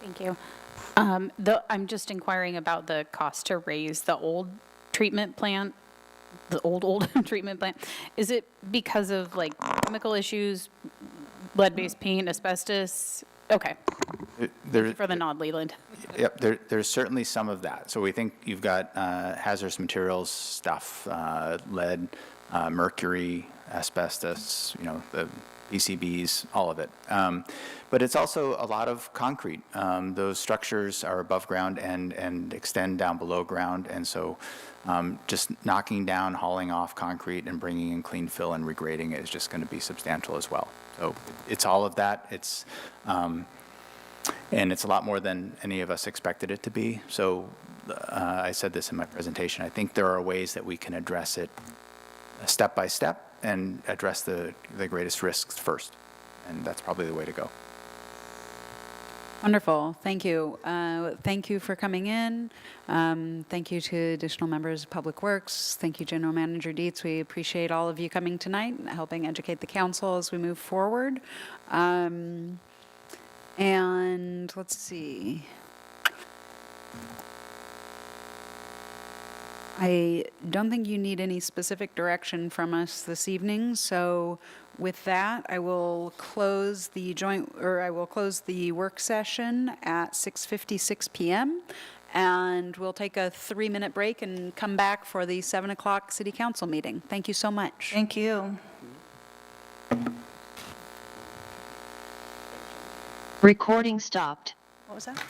I: Thank you. I'm just inquiring about the cost to raise the old treatment plant, the old treatment plant. Is it because of like chemical issues, lead-based paint, asbestos? Okay, for the nod, Leland.
B: Yep, there's certainly some of that. So we think you've got hazardous materials stuff, lead, mercury, asbestos, the PCBs, all of it. But it's also a lot of concrete. Those structures are above ground and extend down below ground. And so just knocking down, hauling off concrete and bringing in clean fill and regrading is just going to be substantial as well. So it's all of that. And it's a lot more than any of us expected it to be. So I said this in my presentation. I think there are ways that we can address it step by step and address the greatest risks first. And that's probably the way to go.
A: Wonderful. Thank you. Thank you for coming in. Thank you to additional members of Public Works. Thank you, General Manager Dietz. We appreciate all of you coming tonight and helping educate the council as we move forward. And let's see. I don't think you need any specific direction from us this evening, so with that, I will close the work session at 6:56 p.m. and we'll take a 3-minute break and come back for the 7 o'clock City Council meeting. Thank you so much.
C: Thank you.
M: Recording stopped.
C: What was that?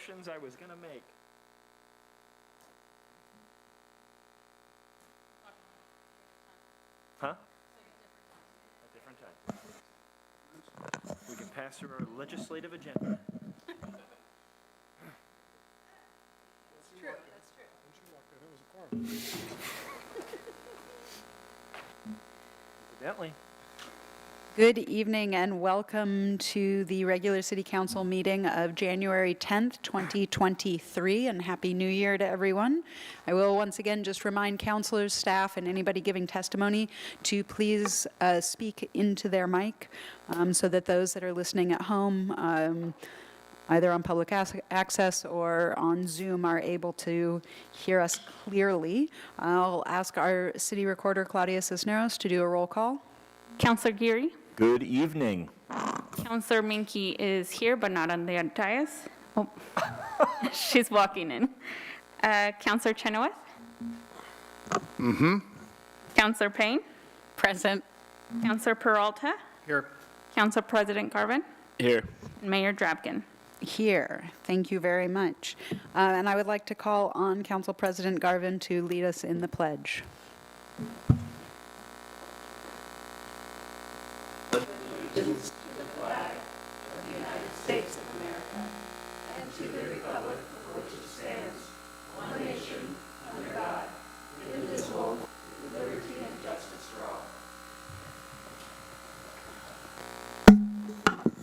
G: motions I was gonna make. Huh? A different time. We can pass through our legislative agenda. Evidently.
A: Good evening and welcome to the regular City Council meeting of January 10th, 2023, and Happy New Year to everyone. I will once again just remind councilors, staff, and anybody giving testimony to please speak into their mic so that those that are listening at home, either on public access or on Zoom, are able to hear us clearly. I'll ask our city recorder, Claudia Cisneros, to do a roll call.
I: Counselor Geary?
G: Good evening.
I: Counselor Minky is here, but not on the dais. Oh, she's walking in. Counselor Chenoweth? Counselor Payne? Present. Counselor Peralta?
K: Here.
I: Council President Garvin?
H: Here.
I: And Mayor Drabkin.
A: Here. Thank you very much. And I would like to call on Council President Garvin to lead us in the pledge.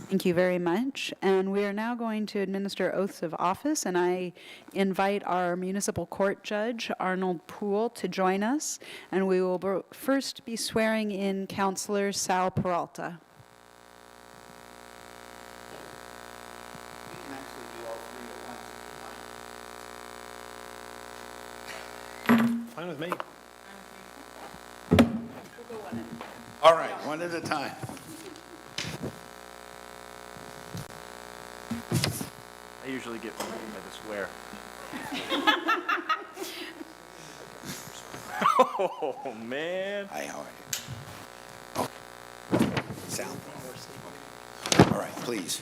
A: Thank you very much. And we are now going to administer oaths of office, and I invite our municipal court judge, Arnold Poole, to join us. And we will first be swearing in Councilor Sal Peralta.
K: Fine with me.
N: All right, one at a time.
G: I usually get one by the swear. Oh, man.
N: Hi, how are you? Oh, Sal. All right, please.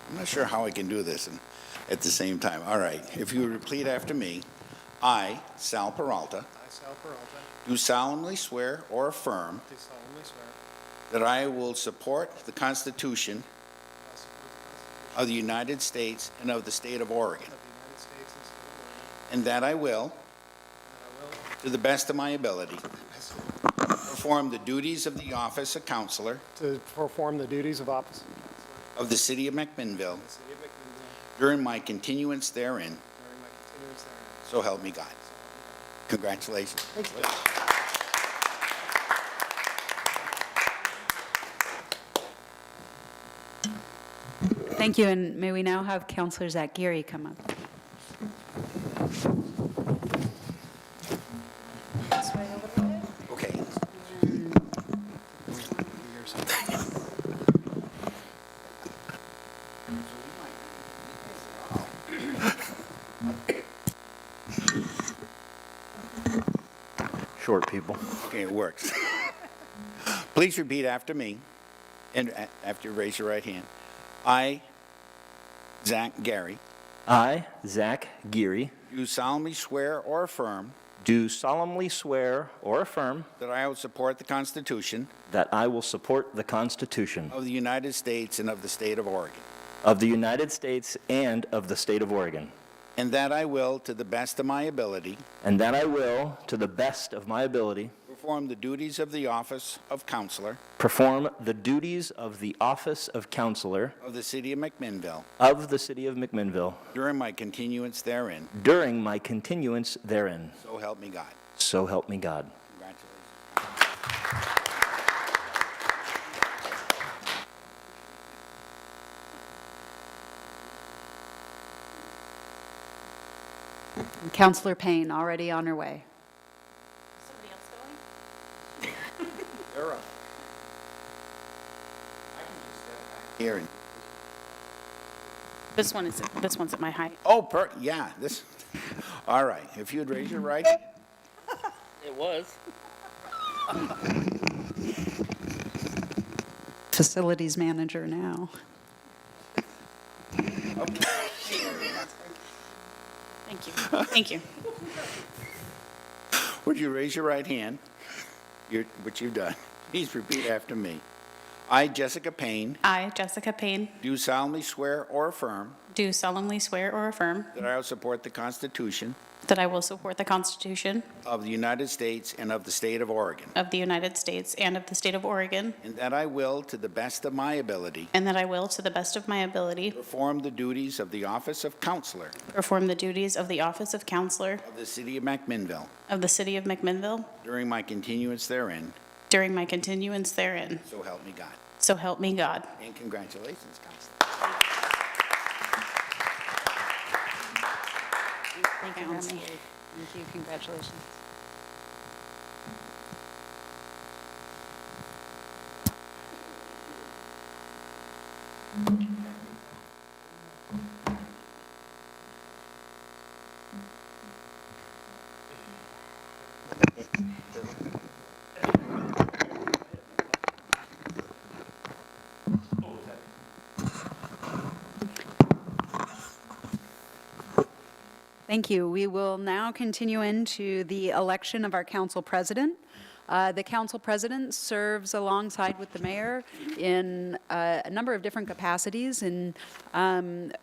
N: I'm not sure how I can do this at the same time. All right, if you would repeat after me. I, Sal Peralta,
K: I, Sal Peralta,
N: do solemnly swear or affirm
K: do solemnly swear
N: that I will support the Constitution
K: that I will support the Constitution
N: of the United States and of the state of Oregon,
K: of the United States and state of Oregon,
N: and that I will,
K: and that I will,
N: to the best of my ability, perform the duties of the office of Councilor
K: to perform the duties of office
N: of the city of McMinnville
K: of the city of McMinnville
N: during my continuance therein,
K: during my continuance therein.
N: so help me God. Congratulations.
K: Thank you.
A: Thank you, and may we now have Councilor Zach Geary come up.
N: Okay.
G: Short people.
N: Okay, it works. Please repeat after me, and after you raise your right hand. I, Zach Gary,
G: I, Zach Geary,
N: do solemnly swear or affirm
G: do solemnly swear or affirm
N: that I will support the Constitution
G: that I will support the Constitution
N: of the United States and of the state of Oregon,
G: of the United States and of the state of Oregon,
N: and that I will, to the best of my ability,
G: and that I will, to the best of my ability,
N: perform the duties of the office of Councilor
G: perform the duties of the office of Councilor
N: of the city of McMinnville
G: of the city of McMinnville
N: during my continuance therein,
G: during my continuance therein.
N: so help me God.
G: So help me God.
N: Congratulations.
A: Councilor Payne, already on her way.
I: Somebody else going?
N: You're up. Here and
I: This one's at my height.
N: oh, yeah, this, all right, if you'd raise your right.
H: It was.
A: Facilities manager now.
I: Thank you. Thank you.
N: Would you raise your right hand? Which you've done. Please repeat after me. I, Jessica Payne,
I: I, Jessica Payne,
N: do solemnly swear or affirm
I: do solemnly swear or affirm
N: that I will support the Constitution
I: that I will support the Constitution
N: of the United States and of the state of Oregon,
I: of the United States and of the state of Oregon,
N: and that I will, to the best of my ability,
I: and that I will, to the best of my ability,
N: perform the duties of the office of counselor
I: perform the duties of the office of counselor
N: of the city of McMinnville
I: of the city of McMinnville
N: during my continuance therein,
I: during my continuance therein.
N: so help me God.
I: So help me God.
N: And congratulations, Counselor.
A: Thank you, Remy. Thank you, congratulations. Thank you. We will now continue into the election of our council president. The council president serves alongside with the mayor in a number of different capacities. And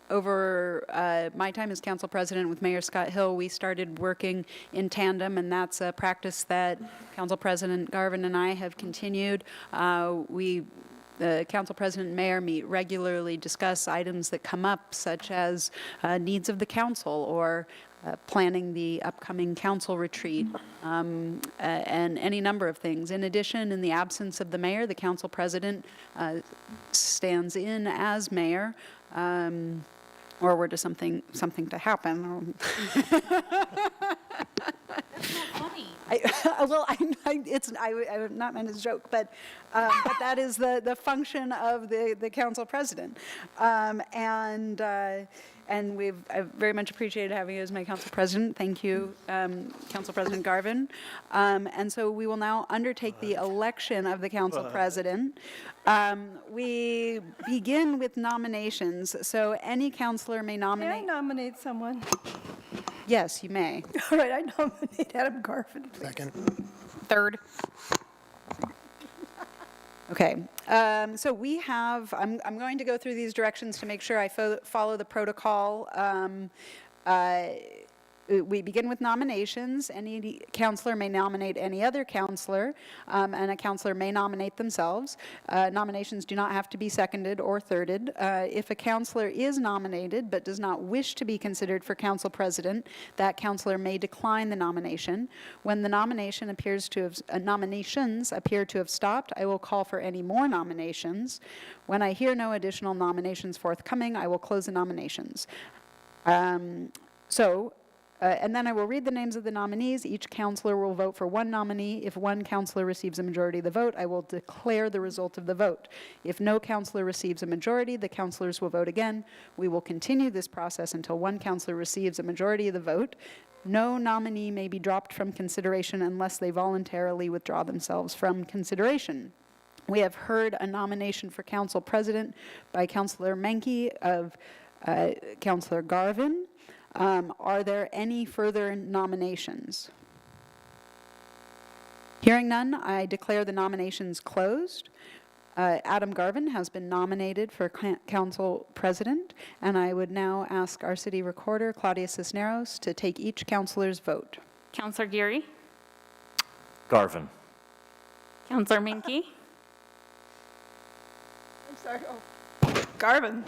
A: over my time as council president with Mayor Scott Hill, we started working in tandem, and that's a practice that Council President Garvin and I have continued. The council president and mayor meet regularly, discuss items that come up, such as needs of the council or planning the upcoming council retreat, and any number of things. In addition, in the absence of the mayor, the council president stands in as mayor, or were to something to happen. I'm not meant as a joke, but that is the function of the council president, and I've very much appreciated having you as my council president. Thank you, Council President Garvin. And so we will now undertake the election of the council president. We begin with nominations. So any councilor may
E: May I
A: nominate.
E: nominate someone?
A: Yes, you may.
E: All right, I nominate Adam Garvin, please.
K: Second.
I: Third.
A: Okay, so we have, I'm going to go through these directions to make sure I follow the protocol. We begin with nominations. Any counselor may nominate any other counselor, and a counselor may nominate themselves. Nominations do not have to be seconded or thirded. If a counselor is nominated but does not wish to be considered for council president, that counselor may decline the nomination. When the nominations appear to have stopped, I will call for any more nominations. When I hear no additional nominations forthcoming, I will close the nominations. And then I will read the names of the nominees. Each counselor will vote for one nominee. If one counselor receives a majority of the vote, I will declare the result of the vote. If no counselor receives a majority, the counselors will vote again. We will continue this process until one counselor receives a majority of the vote. No nominee may be dropped from consideration unless they voluntarily withdraw themselves from consideration. We have heard a nomination for council president by Councilor Menke of Councilor Garvin. Are there any further nominations? Hearing none, I declare the nominations closed. Adam Garvin has been nominated for council president, and I would now ask our city recorder, Claudia Cisneros, to take each councilor's vote.
O: Councilor Geary,
G: Garvin.
O: Councilor Minke,
E: I'm sorry, Garvin.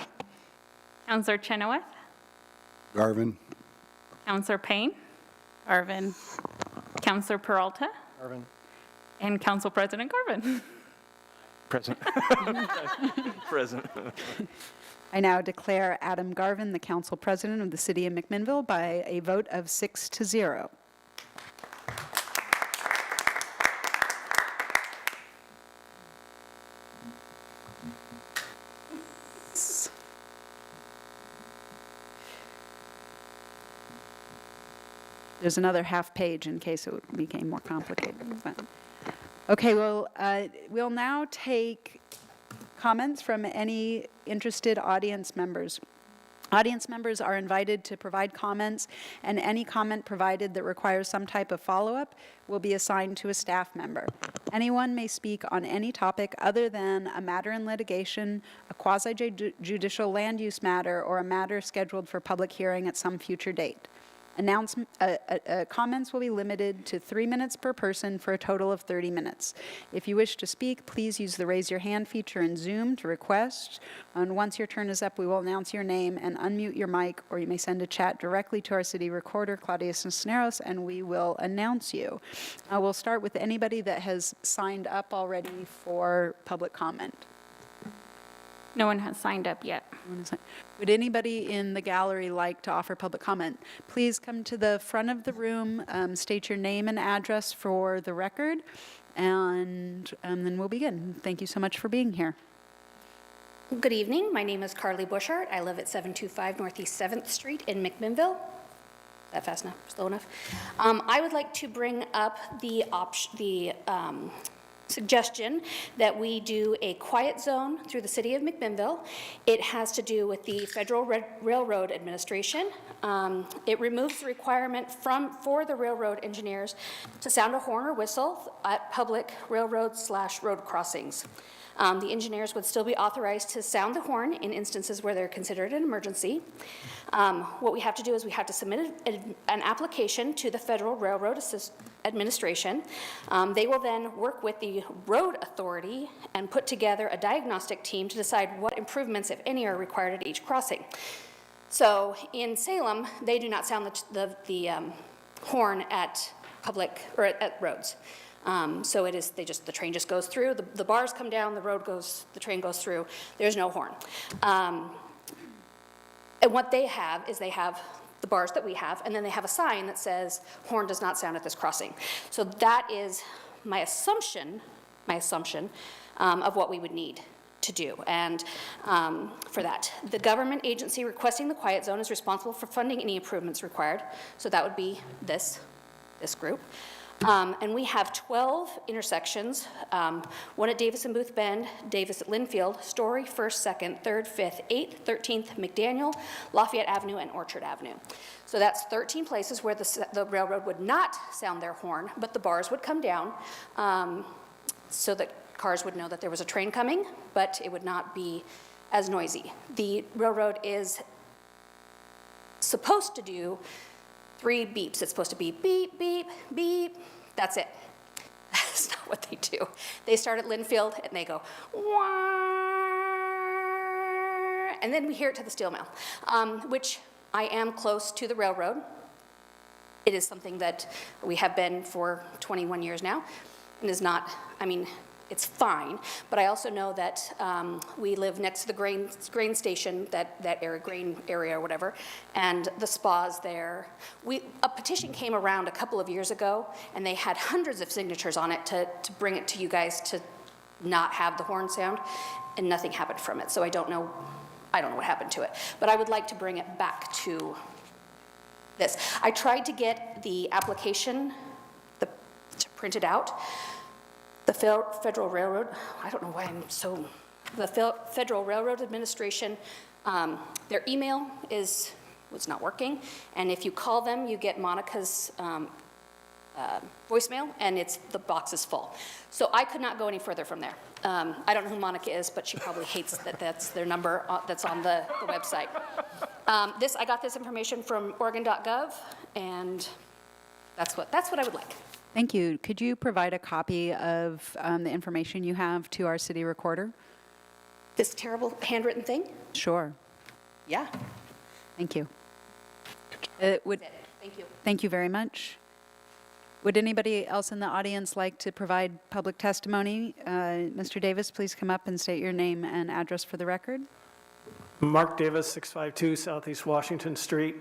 O: Councilor Chenoweth,
N: Garvin.
O: Councilor Payne,
I: Garvin.
O: Councilor Peralta,
K: Garvin.
O: and Council President Garvin.
G: Present. Present.
A: I now declare Adam Garvin the council president of the city of McMinnville by a vote of 6-0. There's another half page in case it became more complicated. But, okay, well, we'll now take comments from any interested audience members. Audience members are invited to provide comments, and any comment provided that requires some type of follow-up will be assigned to a staff member. Anyone may speak on any topic other than a matter in litigation, a quasi-judicial land use matter, or a matter scheduled for public hearing at some future date. Comments will be limited to 3 minutes per person for a total of 30 minutes. If you wish to speak, please use the raise your hand feature in Zoom to request. And once your turn is up, we will announce your name and unmute your mic, or you may send a chat directly to our city recorder, Claudia Cisneros, and we will announce you. We'll start with anybody that has signed up already for public comment.
O: No one has signed up yet.
A: Would anybody in the gallery like to offer public comment? Please come to the front of the room, state your name and address for the record, and then we'll begin. Thank you so much for being here.
P: Good evening. My name is Carly Bushart. I live at 725 Northeast 7th Street in McMinnville. Is that fast enough? Slow enough? I would like to bring up the suggestion that we do a quiet zone through the city of McMinnville. It has to do with the Federal Railroad Administration. It removes the requirement for the railroad engineers to sound a horn or whistle at public railroad/road crossings. The engineers would still be authorized to sound the horn in instances where they're considered an emergency. What we have to do is we have to submit an application to the Federal Railroad Administration. They will then work with the road authority and put together a diagnostic team to decide what improvements, if any, are required at each crossing. So in Salem, they do not sound the horn at public or at roads. So it is, the train just goes through, the bars come down, the train goes through, there's no horn. And what they have is they have the bars that we have, and then they have a sign that says, horn does not sound at this crossing. So that is my assumption of what we would need to do. And for that, the government agency requesting the quiet zone is responsible for funding any improvements required. So that would be this group. And we have 12 intersections, one at Davis and Booth Bend, Davis at Linfield, Story, 1st, 2nd, 3rd, 5th, 8th, 13th, McDaniel, Lafayette Avenue, and Orchard Avenue. So that's 13 places where the railroad would not sound their horn, but the bars would come down so that cars would know that there was a train coming, but it would not be as noisy. The railroad is supposed to do 3 beeps. It's supposed to be beep, beep, beep. That's it. That's not what they do. They start at Linfield and they go, wah, and then we hear it to the steel mill, which I am close to the railroad. It is something that we have been for 21 years now, and is not, it's fine, but I also know that we live next to the grain station, that area, grain area or whatever, and the spas there. A petition came around a couple of years ago, and they had hundreds of signatures on it to bring it to you guys to not have the horn sound, and nothing happened from it. So I don't know what happened to it, but I would like to bring it back to this. I tried to get the application to print it out. The Federal Railroad, I don't know why I'm so, the Federal Railroad Administration, their email was not working, and if you call them, you get Monica's voicemail, and the box is full. So I could not go any further from there. I don't know who Monica is, but she probably hates that that's their number that's on the website. I got this information from Oregon.gov, and that's what I would like.
A: Thank you. Could you provide a copy of the information you have to our city recorder?
P: This terrible handwritten thing?
A: Sure.
P: Yeah.
A: Thank you.
P: Thank you.
A: Thank you very much. Would anybody else in the audience like to provide public testimony? Mr. Davis, please come up and state your name and address for the record.
Q: Mark Davis, 652 Southeast Washington Street.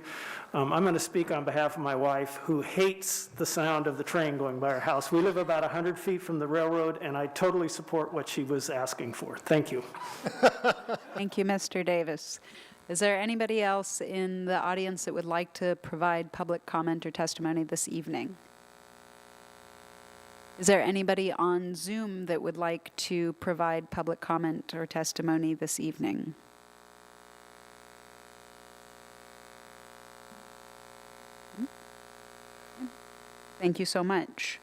Q: I'm going to speak on behalf of my wife, who hates the sound of the train going by our house. We live about 100 feet from the railroad, and I totally support what she was asking for. Thank you.
A: Thank you, Mr. Davis. Is there anybody else in the audience that would like to provide public comment or testimony this evening? Is there anybody on Zoom that would like to provide public comment or testimony this evening? Thank you so much.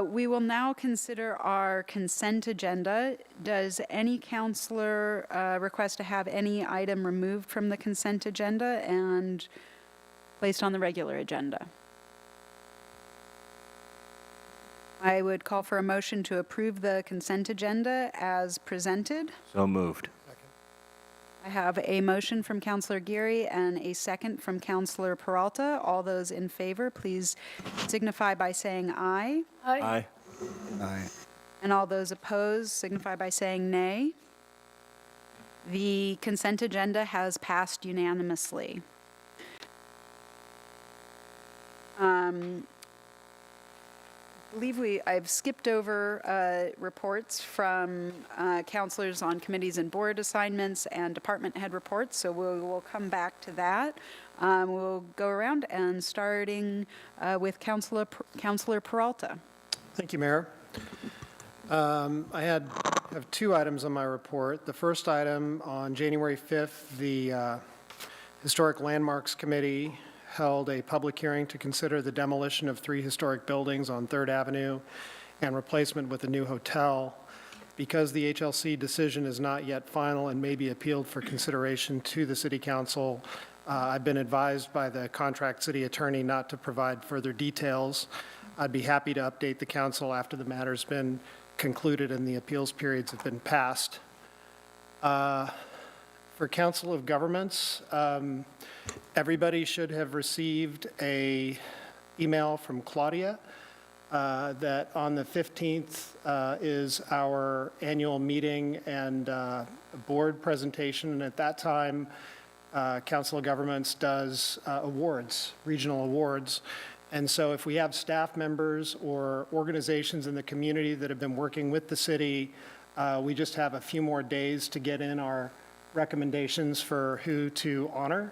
A: We will now consider our consent agenda. Does any counselor request to have any item removed from the consent agenda and placed on the regular agenda? I would call for a motion to approve the consent agenda as presented.
G: So moved.
A: I have a motion from Councilor Geary and a second from Councilor Peralta. All those in favor, please signify by saying aye.
G: Aye.
N: Aye.
A: And all those opposed signify by saying nay. The consent agenda has passed unanimously. I believe I've skipped over reports from counselors on committees and board assignments and department head reports, so we'll come back to that. We'll go around and starting with Councilor Peralta.
K: Thank you, Mayor. I have two items on my report. The first item, on January 5th, the Historic Landmarks Committee held a public hearing to consider the demolition of 3 historic buildings on 3rd Avenue and replacement with a new hotel. Because the HLC decision is not yet final and may be appealed for consideration to the City Council, I've been advised by the contract city attorney not to provide further details. I'd be happy to update the council after the matter's been concluded and the appeals periods have been passed. For Council of Governments, everybody should have received a email from Claudia that on the 15th is our annual meeting and board presentation. And at that time, Council of Governments does awards, regional awards. And so if we have staff members or organizations in the community that have been working with the city, we just have a few more days to get in our recommendations for who to honor.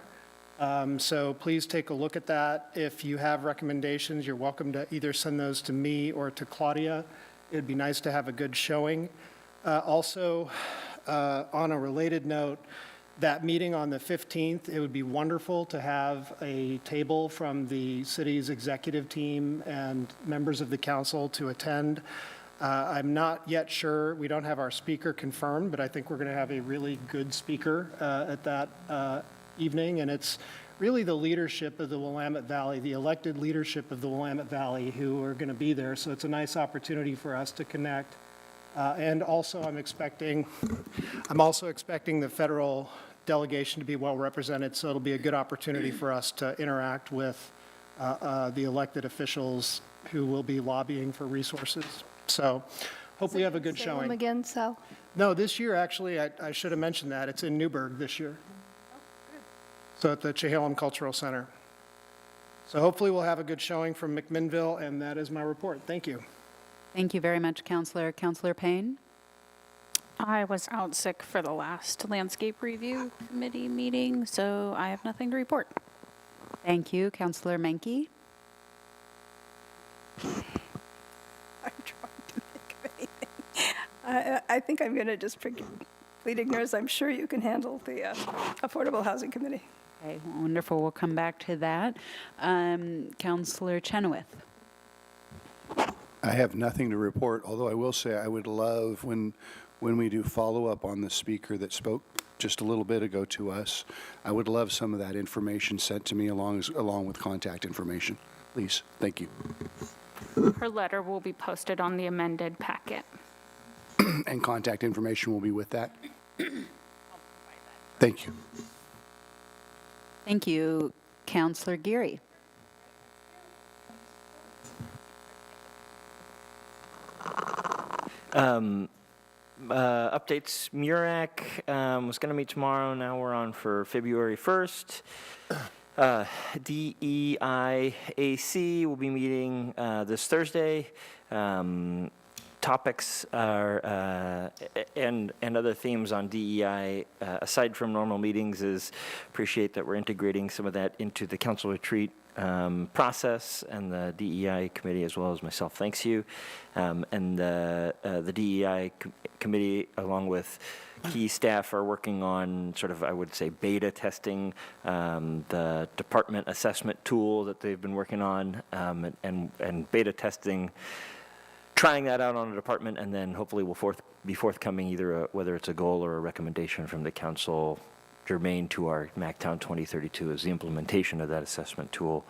K: So please take a look at that. If you have recommendations, you're welcome to either send those to me or to Claudia. It'd be nice to have a good showing. Also, on a related note, that meeting on the 15th, it would be wonderful to have a table from the city's executive team and members of the council to attend. I'm not yet sure, we don't have our speaker confirmed, but I think we're going to have a really good speaker at that evening, and it's really the leadership of the Willamette Valley, the elected leadership of the Willamette Valley who are going to be there, so it's a nice opportunity for us to connect. And also I'm also expecting the federal delegation to be well represented, so it'll be a good opportunity for us to interact with the elected officials who will be lobbying for resources. So hope we have a good showing.
E: Salem again, Sal?
K: No, this year, actually, I should have mentioned that. It's in Newburgh this year. So at the Chehalem Cultural Center. So hopefully we'll have a good showing from McMinnville, and that is my report. Thank you.
A: Thank you very much, Councilor. Councilor Payne?
I: I was out sick for the last landscape review committee meeting, so I have nothing to report.
A: Thank you. Councilor Menke?
E: I'm trying to think of anything. I think I'm going to just plead ignorance. I'm sure you can handle the Affordable Housing Committee.
A: Okay, wonderful. We'll come back to that. Councilor Chenoweth?
R: I have nothing to report, although I will say I would love when we do follow-up on the speaker that spoke just a little bit ago to us, I would love some of that information sent to me along with contact information. Please, thank you.
O: Her letter will be posted on the amended packet.
R: And contact information will be with that? Thank you.
A: Thank you. Councilor Geary?
G: Updates, MURAC was going to meet tomorrow. Now we're on for February 1st. DEIAC will be meeting this Thursday. topics are, and other themes on DEI, aside from normal meetings, is appreciate that we're integrating some of that into the council retreat process, and the DEI committee, as well as myself, thanks you. And the DEI committee, along with key staff, are working on sort of, I would say, beta testing the department assessment tool that they've been working on, and beta testing, trying that out on a department, and then hopefully will be forthcoming either whether it's a goal or a recommendation from the council germane to our MacTown 2032 is the implementation of that assessment tool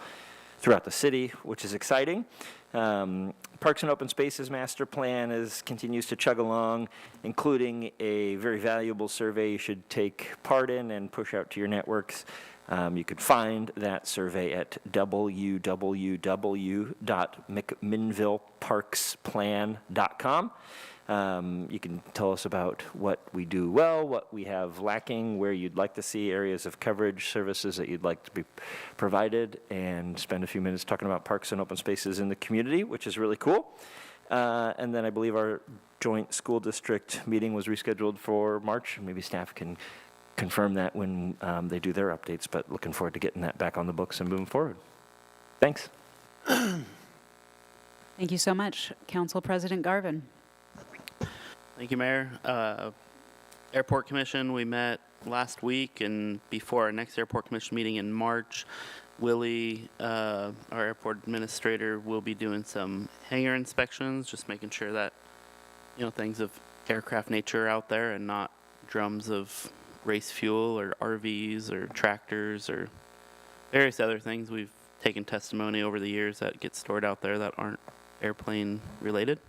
G: throughout the city, which is exciting. Parks and Open Spaces Master Plan continues to chug along, including a very valuable survey you should take part in and push out to your networks. You could find that survey at www.mcminnvilleparksplan.com. You can tell us about what we do well, what we have lacking, where you'd like to see areas of coverage, services that you'd like to be provided, and spend a few minutes talking about parks and open spaces in the community, which is really cool. And then I believe our joint school district meeting was rescheduled for March. Maybe staff can confirm that when they do their updates, but looking forward to getting that back on the books and moving forward. Thanks.
A: Thank you so much, Council President Garvin.
H: Thank you, Mayor. Airport Commission, we met last week, and before our next Airport Commission meeting in March, Willie, our airport administrator, will be doing some hangar inspections, just making sure that, things of aircraft nature are out there and not drums of race fuel or RVs or tractors or various other things. We've taken testimony over the years that get stored out there that aren't airplane related.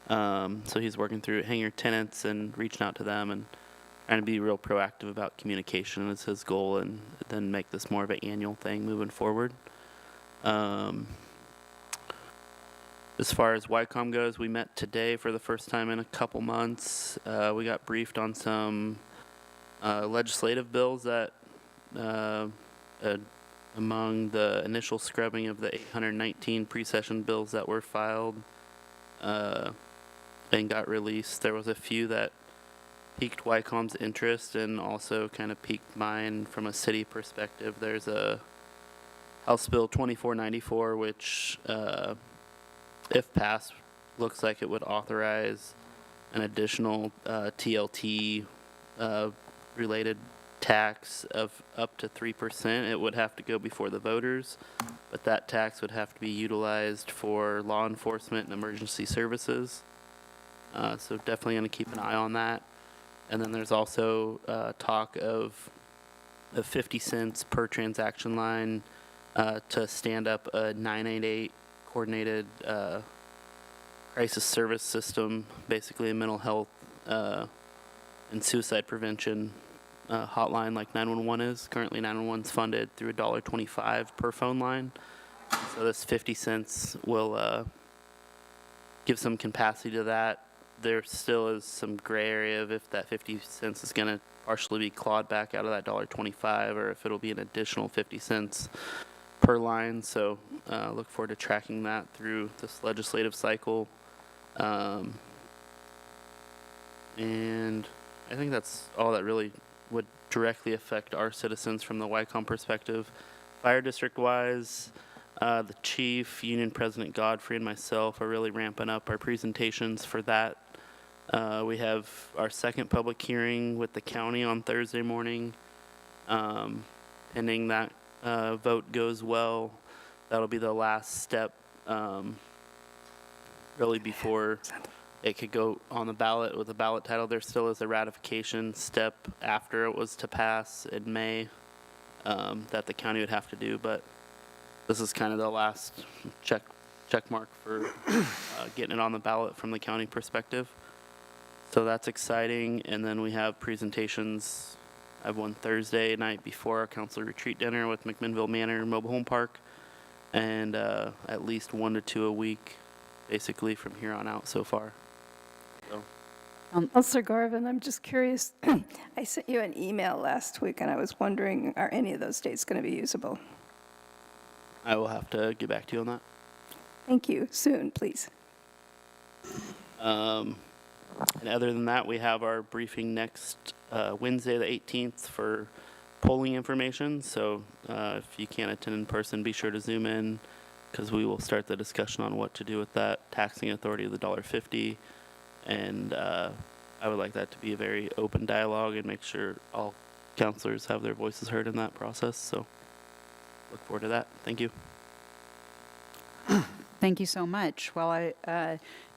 H: So he's working through hangar tenants and reaching out to them and trying to be real proactive about communication is his goal, and then make this more of an annual thing moving forward. As far as YCOM goes, we met today for the first time in a couple months. We got briefed on some legislative bills that among the initial scrubbing of the 819 pre-session bills that were filed and got released, there was a few that piqued YCOM's interest and also kind of piqued mine from a city perspective. There's a House Bill 2494, which, if passed, looks like it would authorize an additional TLT related tax of up to 3%. It would have to go before the voters, but that tax would have to be utilized for law enforcement and emergency services. So definitely going to keep an eye on that. And then there's also talk of 50 cents per transaction line to stand up a 988 coordinated crisis service system, basically a mental health and suicide prevention hotline like 911 is. Currently 911 is funded through $1.25 per phone line. So this 50 cents will give some capacity to that. There still is some gray area of if that 50 cents is going to partially be clawed back out of that $1.25 or if it'll be an additional 50 cents per line. So look forward to tracking that through this legislative cycle. And I think that's all that really would directly affect our citizens from the YCOM perspective. Fire district wise, the chief, Union President Godfrey, and myself are really ramping up our presentations for that. We have our second public hearing with the county on Thursday morning. Pending that vote goes well, that'll be the last step really before it could go on the ballot with a ballot title. There still is a ratification step after it was to pass in May that the county would have to do, but this is kind of the last check mark for getting it on the ballot from the county perspective. So that's exciting. And then we have presentations. I have one Thursday night before our council retreat dinner with McMinnville Manor Mobile Home Park, and at least 1 to 2 a week, basically from here on out so far. So.
E: Councilor Garvin, I'm just curious. I sent you an email last week, and I was wondering, are any of those dates going to be usable?
H: I will have to get back to you on that.
E: Thank you. Soon, please.
H: And other than that, we have our briefing next Wednesday, the 18th, for polling information. So if you can't attend in person, be sure to Zoom in, because we will start the discussion on what to do with that taxing authority of the $1.50. And I would like that to be a very open dialogue and make sure all councilors have their voices heard in that process. So look forward to that. Thank you.
A: Thank you so much. Well,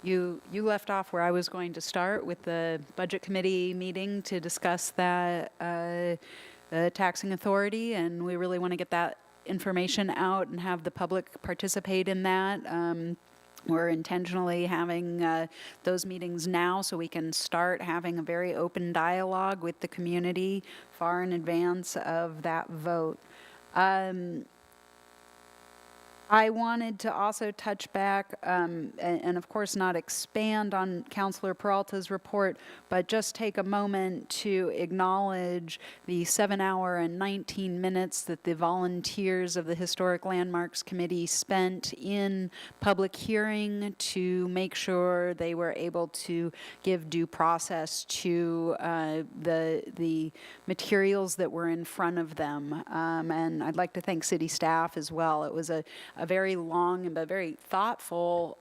A: you left off where I was going to start with the Budget Committee meeting to discuss that the taxing authority, and we really want to get that information out and have the public participate in that. We're intentionally having those meetings now so we can start having a very open dialogue with the community far in advance of that vote. I wanted to also touch back, and of course not expand on Councilor Peralta's report, but just take a moment to acknowledge the 7 hour and 19 minutes that the volunteers of the Historic Landmarks Committee spent in public hearing to make sure they were able to give due process to the materials that were in front of them. And I'd like to thank city staff as well. It was a very long but very thoughtful,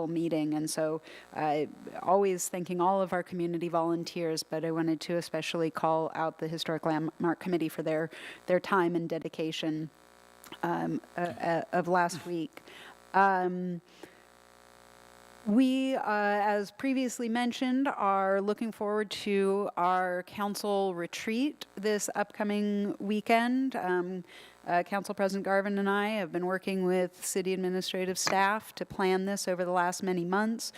A: meeting, and so always thanking all of our community volunteers. But I wanted to especially call out the Historic Landmark Committee for their time and dedication of last week. We, as previously mentioned, are looking forward to our council retreat this upcoming weekend. Council President Garvin and I have been working with city administrative staff to plan this over the last many months.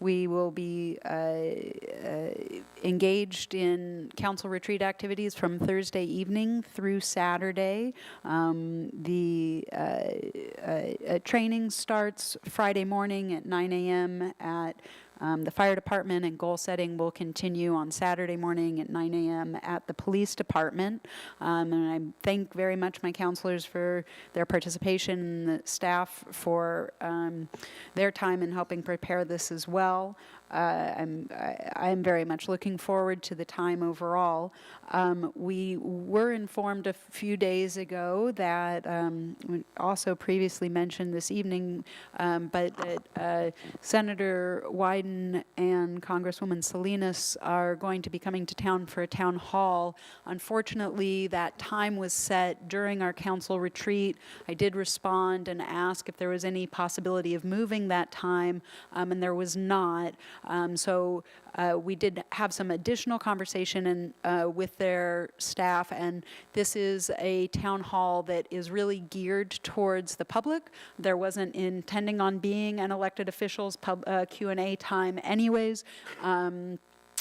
A: We will be engaged in council retreat activities from Thursday evening through Saturday. The training starts Friday morning at 9 a.m. at the fire department, and goal setting will continue on Saturday morning at 9 a.m. at the police department. And I thank very much my counselors for their participation and the staff for their time in helping prepare this as well. I'm very much looking forward to the time overall. We were informed a few days ago that, also previously mentioned this evening, but that Senator Wyden and Congresswoman Salinas are going to be coming to town for a town hall. Unfortunately, that time was set during our council retreat. I did respond and ask if there was any possibility of moving that time, and there was not. So we did have some additional conversation with their staff, and this is a town hall that is really geared towards the public. There wasn't intending on being an elected officials Q&A time anyways.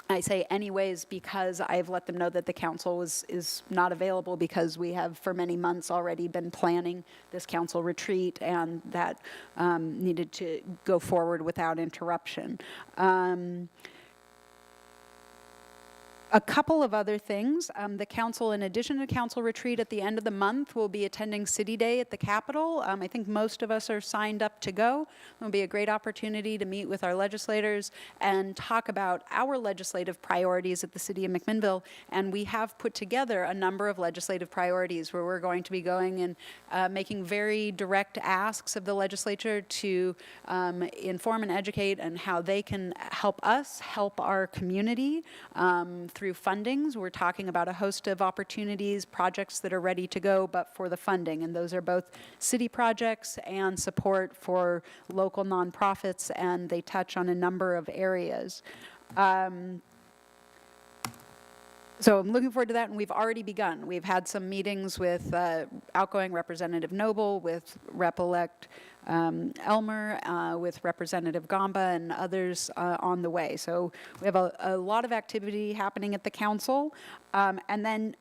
A: I say anyways because I've let them know that the council is not available because we have for many months already been planning this council retreat, and that needed to go forward without interruption. A couple of other things. The council, in addition to council retreat at the end of the month, will be attending City Day at the Capitol. I think most of us are signed up to go. It will be a great opportunity to meet with our legislators and talk about our legislative priorities at the city of McMinnville. And we have put together a number of legislative priorities where we're going to be going and making very direct asks of the legislature to inform and educate and how they can help us help our community through fundings. We're talking about a host of opportunities, projects that are ready to go, but for the funding. And those are both city projects and support for local nonprofits, and they touch on a number of areas. So I'm looking forward to that, and we've already begun. We've had some meetings with outgoing Representative Noble, with Rep-elect Elmer, with Representative Gamba, and others on the way. So we have a lot of activity happening at the council. And then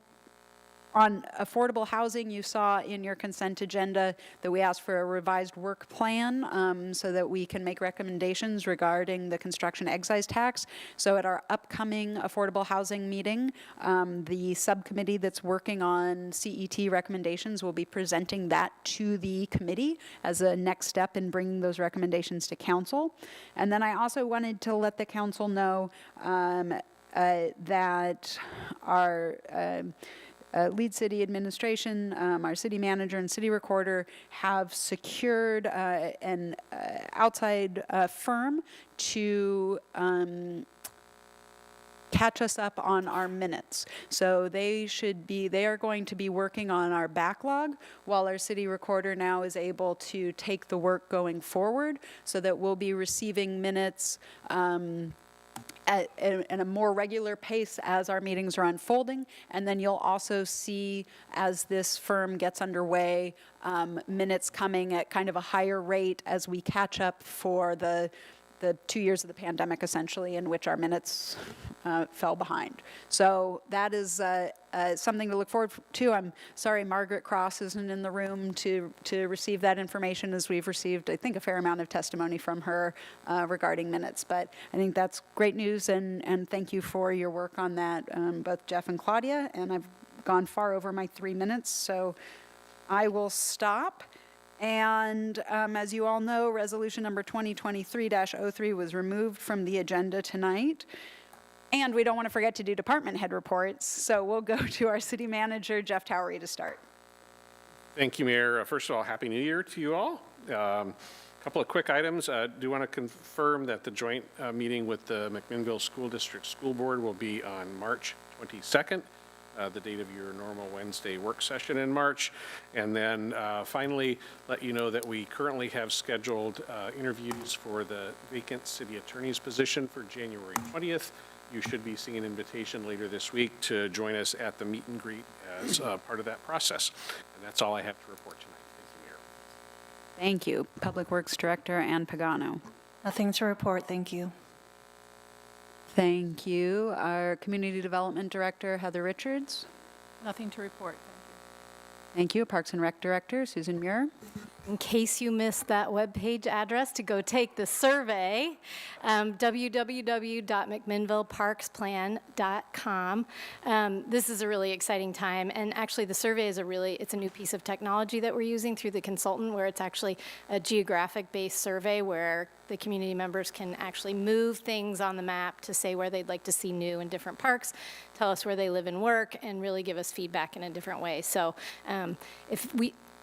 A: On affordable housing, you saw in your consent agenda that we asked for a revised work plan so that we can make recommendations regarding the construction excise tax. So at our upcoming affordable housing meeting, the subcommittee that's working on CET recommendations will be presenting that to the committee as a next step in bringing those recommendations to council. And then I also wanted to let the council know that our lead city administration, our city manager and city recorder have secured an outside firm to catch us up on our minutes. So they are going to be working on our backlog while our city recorder now is able to take the work going forward so that we'll be receiving minutes at a more regular pace as our meetings are unfolding. And then you'll also see, as this firm gets underway, minutes coming at kind of a higher rate as we catch up for the 2 years of the pandemic, essentially, in which our minutes fell behind. So that is something to look forward to. I'm sorry Margaret Cross isn't in the room to receive that information, as we've received, I think, a fair amount of testimony from her regarding minutes. But I think that's great news, and thank you for your work on that, both Jeff and Claudia. And I've gone far over my 3 minutes, so I will stop. And as you all know, resolution number 2023-03 was removed from the agenda tonight. And we don't want to forget to do department head reports. So we'll go to our city manager, Jeff Towery, to start.
L: Thank you, Mayor. First of all, Happy New Year to you all. A couple of quick items. Do want to confirm that the joint meeting with the McMinnville School District School Board will be on March 22nd. The date of your normal Wednesday work session in March. And then finally, let you know that we currently have scheduled interviews for the vacant city attorney's position for January 20th. You should be seeing an invitation later this week to join us at the meet and greet as part of that process. And that's all I have to report tonight. Thank you, Mayor.
A: Thank you. Public Works Director Ann Pagano.
C: Nothing to report, thank you.
A: Thank you. Our Community Development Director, Heather Richards.
S: Nothing to report.
A: Thank you. Parks and Rec Director, Susan Muir.
S: In case you missed that webpage address to go take the survey, www.mcminnvilleparksplan.com. This is a really exciting time, and actually the survey is it's a new piece of technology that we're using through the consultant, where it's actually a geographic-based survey where the community members can actually move things on the map to say where they'd like to see new in different parks, tell us where they live and work, and really give us feedback in a different way. So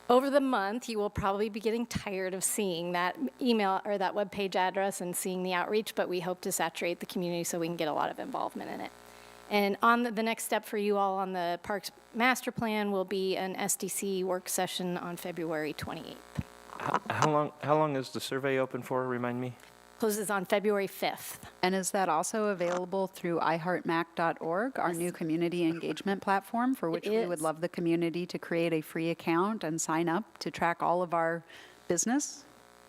S: over the month, you will probably be getting tired of seeing that email or that webpage address and seeing the outreach, but we hope to saturate the community so we can get a lot of involvement in it. And on the next step for you all on the Parks Master Plan will be an SDC work session on February 28th.
G: How long is the survey open for? Remind me.
S: Closes on February 5th.
A: And is that also available through iHeartMac.org, our new community engagement platform, for which we would love the community to create a free account and sign up to track all of our business?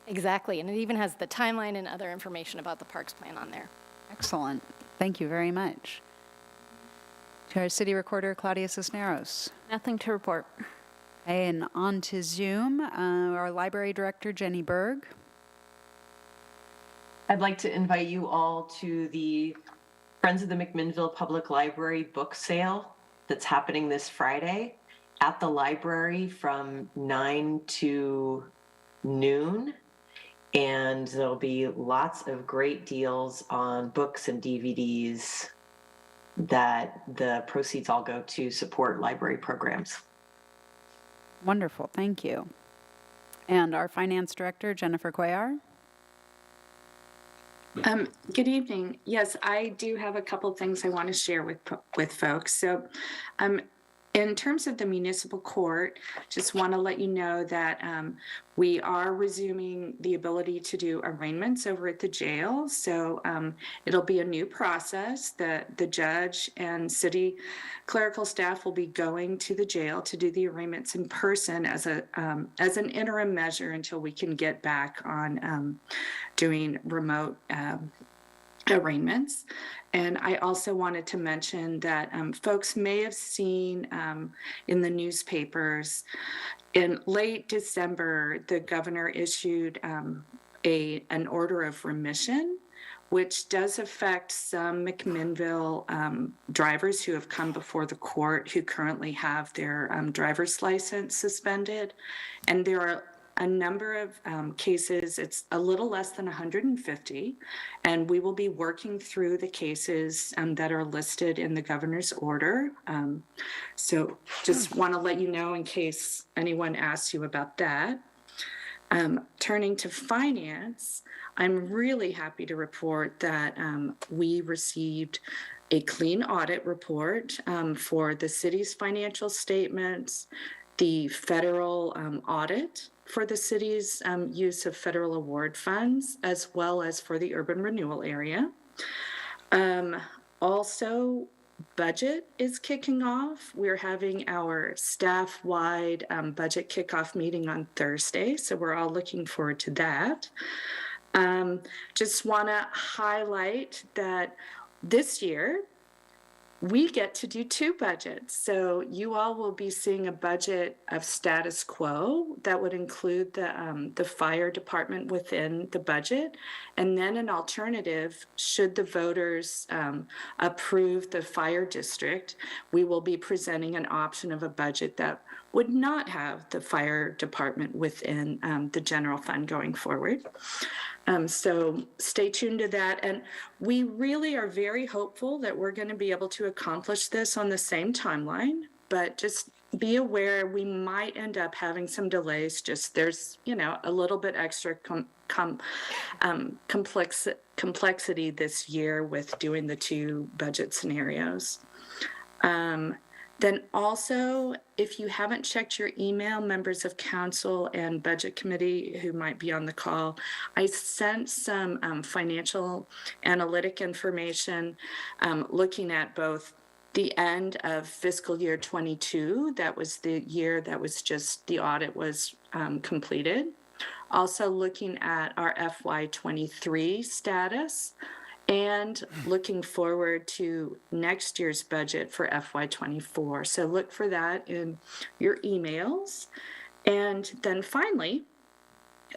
S: Exactly, and it even has the timeline and other information about the Parks Plan on there.
A: Excellent. Thank you very much. To our City Recorder, Claudia Cisneros.
O: Nothing to report.
A: Okay, and on to Zoom, our Library Director, Jenny Berg.
T: I'd like to invite you all to the Friends of the McMinnville Public Library book sale that's happening this Friday at the library from 9 to noon. And there'll be lots of great deals on books and DVDs that the proceeds all go to support library programs.
A: Wonderful, thank you. And our Finance Director, Jennifer Cuellar.
U: Good evening. Yes, I do have a couple things I want to share with folks. So in terms of the municipal court, just want to let you know that we are resuming the ability to do arraignments over at the jail. So it'll be a new process. The judge and city clerical staff will be going to the jail to do the arraignments in person as an interim measure until we can get back on doing remote arraignments. And I also wanted to mention that folks may have seen in the newspapers in late December, the governor issued an order of remission, which does affect some McMinnville drivers who have come before the court who currently have their driver's license suspended. And there are a number of cases, it's a little less than 150, and we will be working through the cases that are listed in the governor's order. So just want to let you know in case anyone asks you about that. Turning to finance, I'm really happy to report that we received a clean audit report for the city's financial statements, the federal audit for the city's use of federal award funds, as well as for the urban renewal area. Also, budget is kicking off. We're having our staff-wide budget kickoff meeting on Thursday, so we're all looking forward to that. Just want to highlight that this year, we get to do two budgets. So you all will be seeing a budget of status quo that would include the fire department within the budget, and then an alternative, should the voters approve the fire district, we will be presenting an option of a budget that would not have the fire department within the general fund going forward. So stay tuned to that. And we really are very hopeful that we're going to be able to accomplish this on the same timeline, but just be aware we might end up having some delays. Just there's, a little bit extra complexity this year with doing the two budget scenarios. Then also, if you haven't checked your email, members of council and budget committee who might be on the call, I sent some financial analytic information looking at both the end of fiscal year 22, that was the year that was just the audit was completed. Also looking at our FY23 status, and looking forward to next year's budget for FY24. So look for that in your emails. And then finally,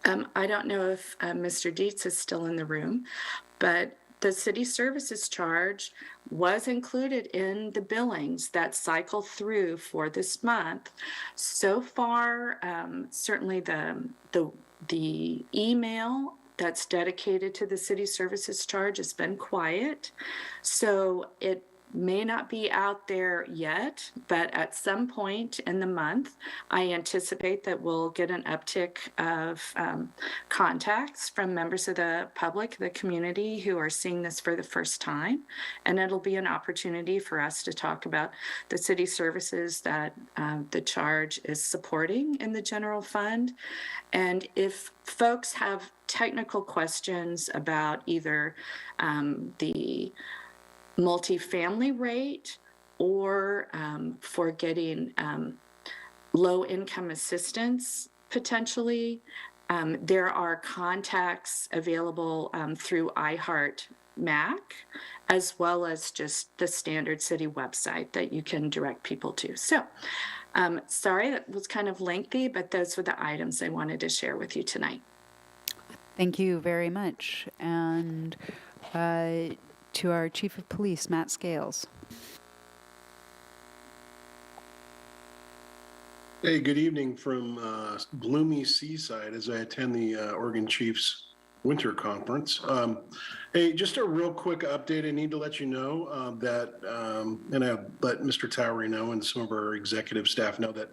U: I don't know if Mr. Dietz is still in the room, but the city services charge was included in the billings that cycle through for this month. So far, certainly the email that's dedicated to the city services charge has been quiet. So it may not be out there yet, but at some point in the month, I anticipate that we'll get an uptick of contacts from members of the public, the community who are seeing this for the first time. And it'll be an opportunity for us to talk about the city services that the charge is supporting in the general fund. And if folks have technical questions about either the multifamily rate or for getting low-income assistance potentially, there are contacts available through iHeart Mac, as well as just the standard city website that you can direct people to. So, sorry, that was kind of lengthy, but those were the items I wanted to share with you tonight.
A: Thank you very much. And to our Chief of Police, Matt Scales.
D: Hey, good evening from gloomy Seaside as I attend the Oregon Chiefs Winter Conference. Hey, just a real quick update. I need to let you know that, and I let Mr. Towery know and some of our executive staff know that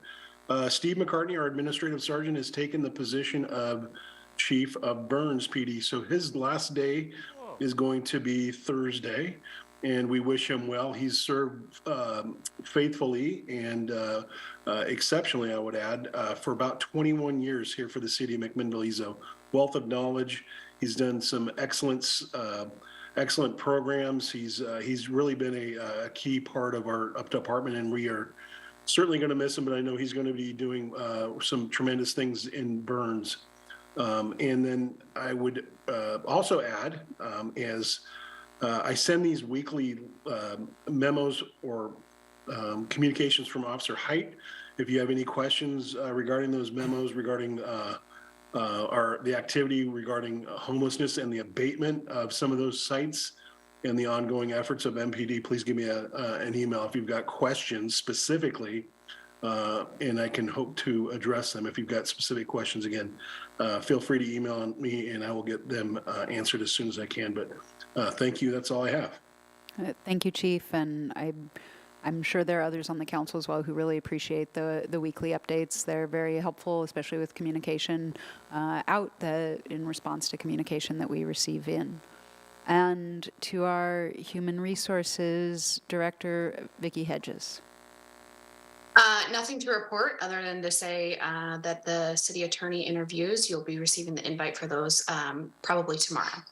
D: Steve McCartney, our administrative sergeant, has taken the position of Chief of Burns PD. So his last day is going to be Thursday, and we wish him well. He's served faithfully and exceptionally, I would add, for about 21 years here for the city of McMinnville. He's a wealth of knowledge. He's done some excellent programs. He's really been a key part of our department, and we are certainly going to miss him, but I know he's going to be doing some tremendous things in Burns. And then I would also add, as I send these weekly memos or communications from Officer Height. If you have any questions regarding those memos, regarding the activity regarding homelessness and the abatement of some of those sites and the ongoing efforts of MPD, please give me an email if you've got questions specifically, and I can hope to address them. If you've got specific questions, again, feel free to email me and I will get them answered as soon as I can. But thank you. That's all I have.
A: Thank you, Chief. And I'm sure there are others on the council as well who really appreciate the weekly updates. They're very helpful, especially with communication in response to communication that we receive in. And to our Human Resources Director, Vicki Hedges.
F: Nothing to report other than to say that the city attorney interviews, you'll be receiving the invite for those probably tomorrow.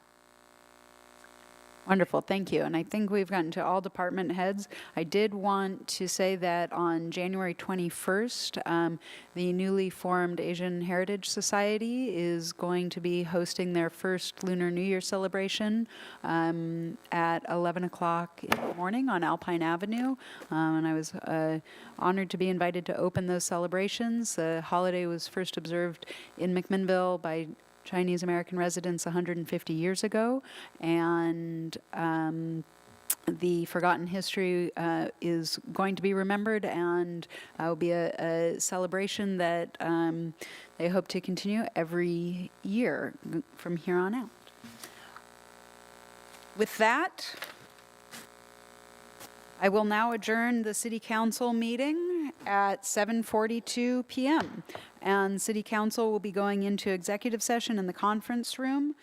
A: Wonderful, thank you. And I think we've gotten to all department heads. I did want to say that on January 21st, the newly formed Asian Heritage Society is going to be hosting their first Lunar New Year celebration at 11 o'clock in the morning on Alpine Avenue. And I was honored to be invited to open those celebrations. The holiday was first observed in McMinnville by Chinese American residents 150 years ago, and the forgotten history is going to be remembered, and will be a celebration that they hope to continue every year from here on out. With that, I will now adjourn the City Council meeting at 7:42 p.m. And City Council will be going into executive session in the conference room.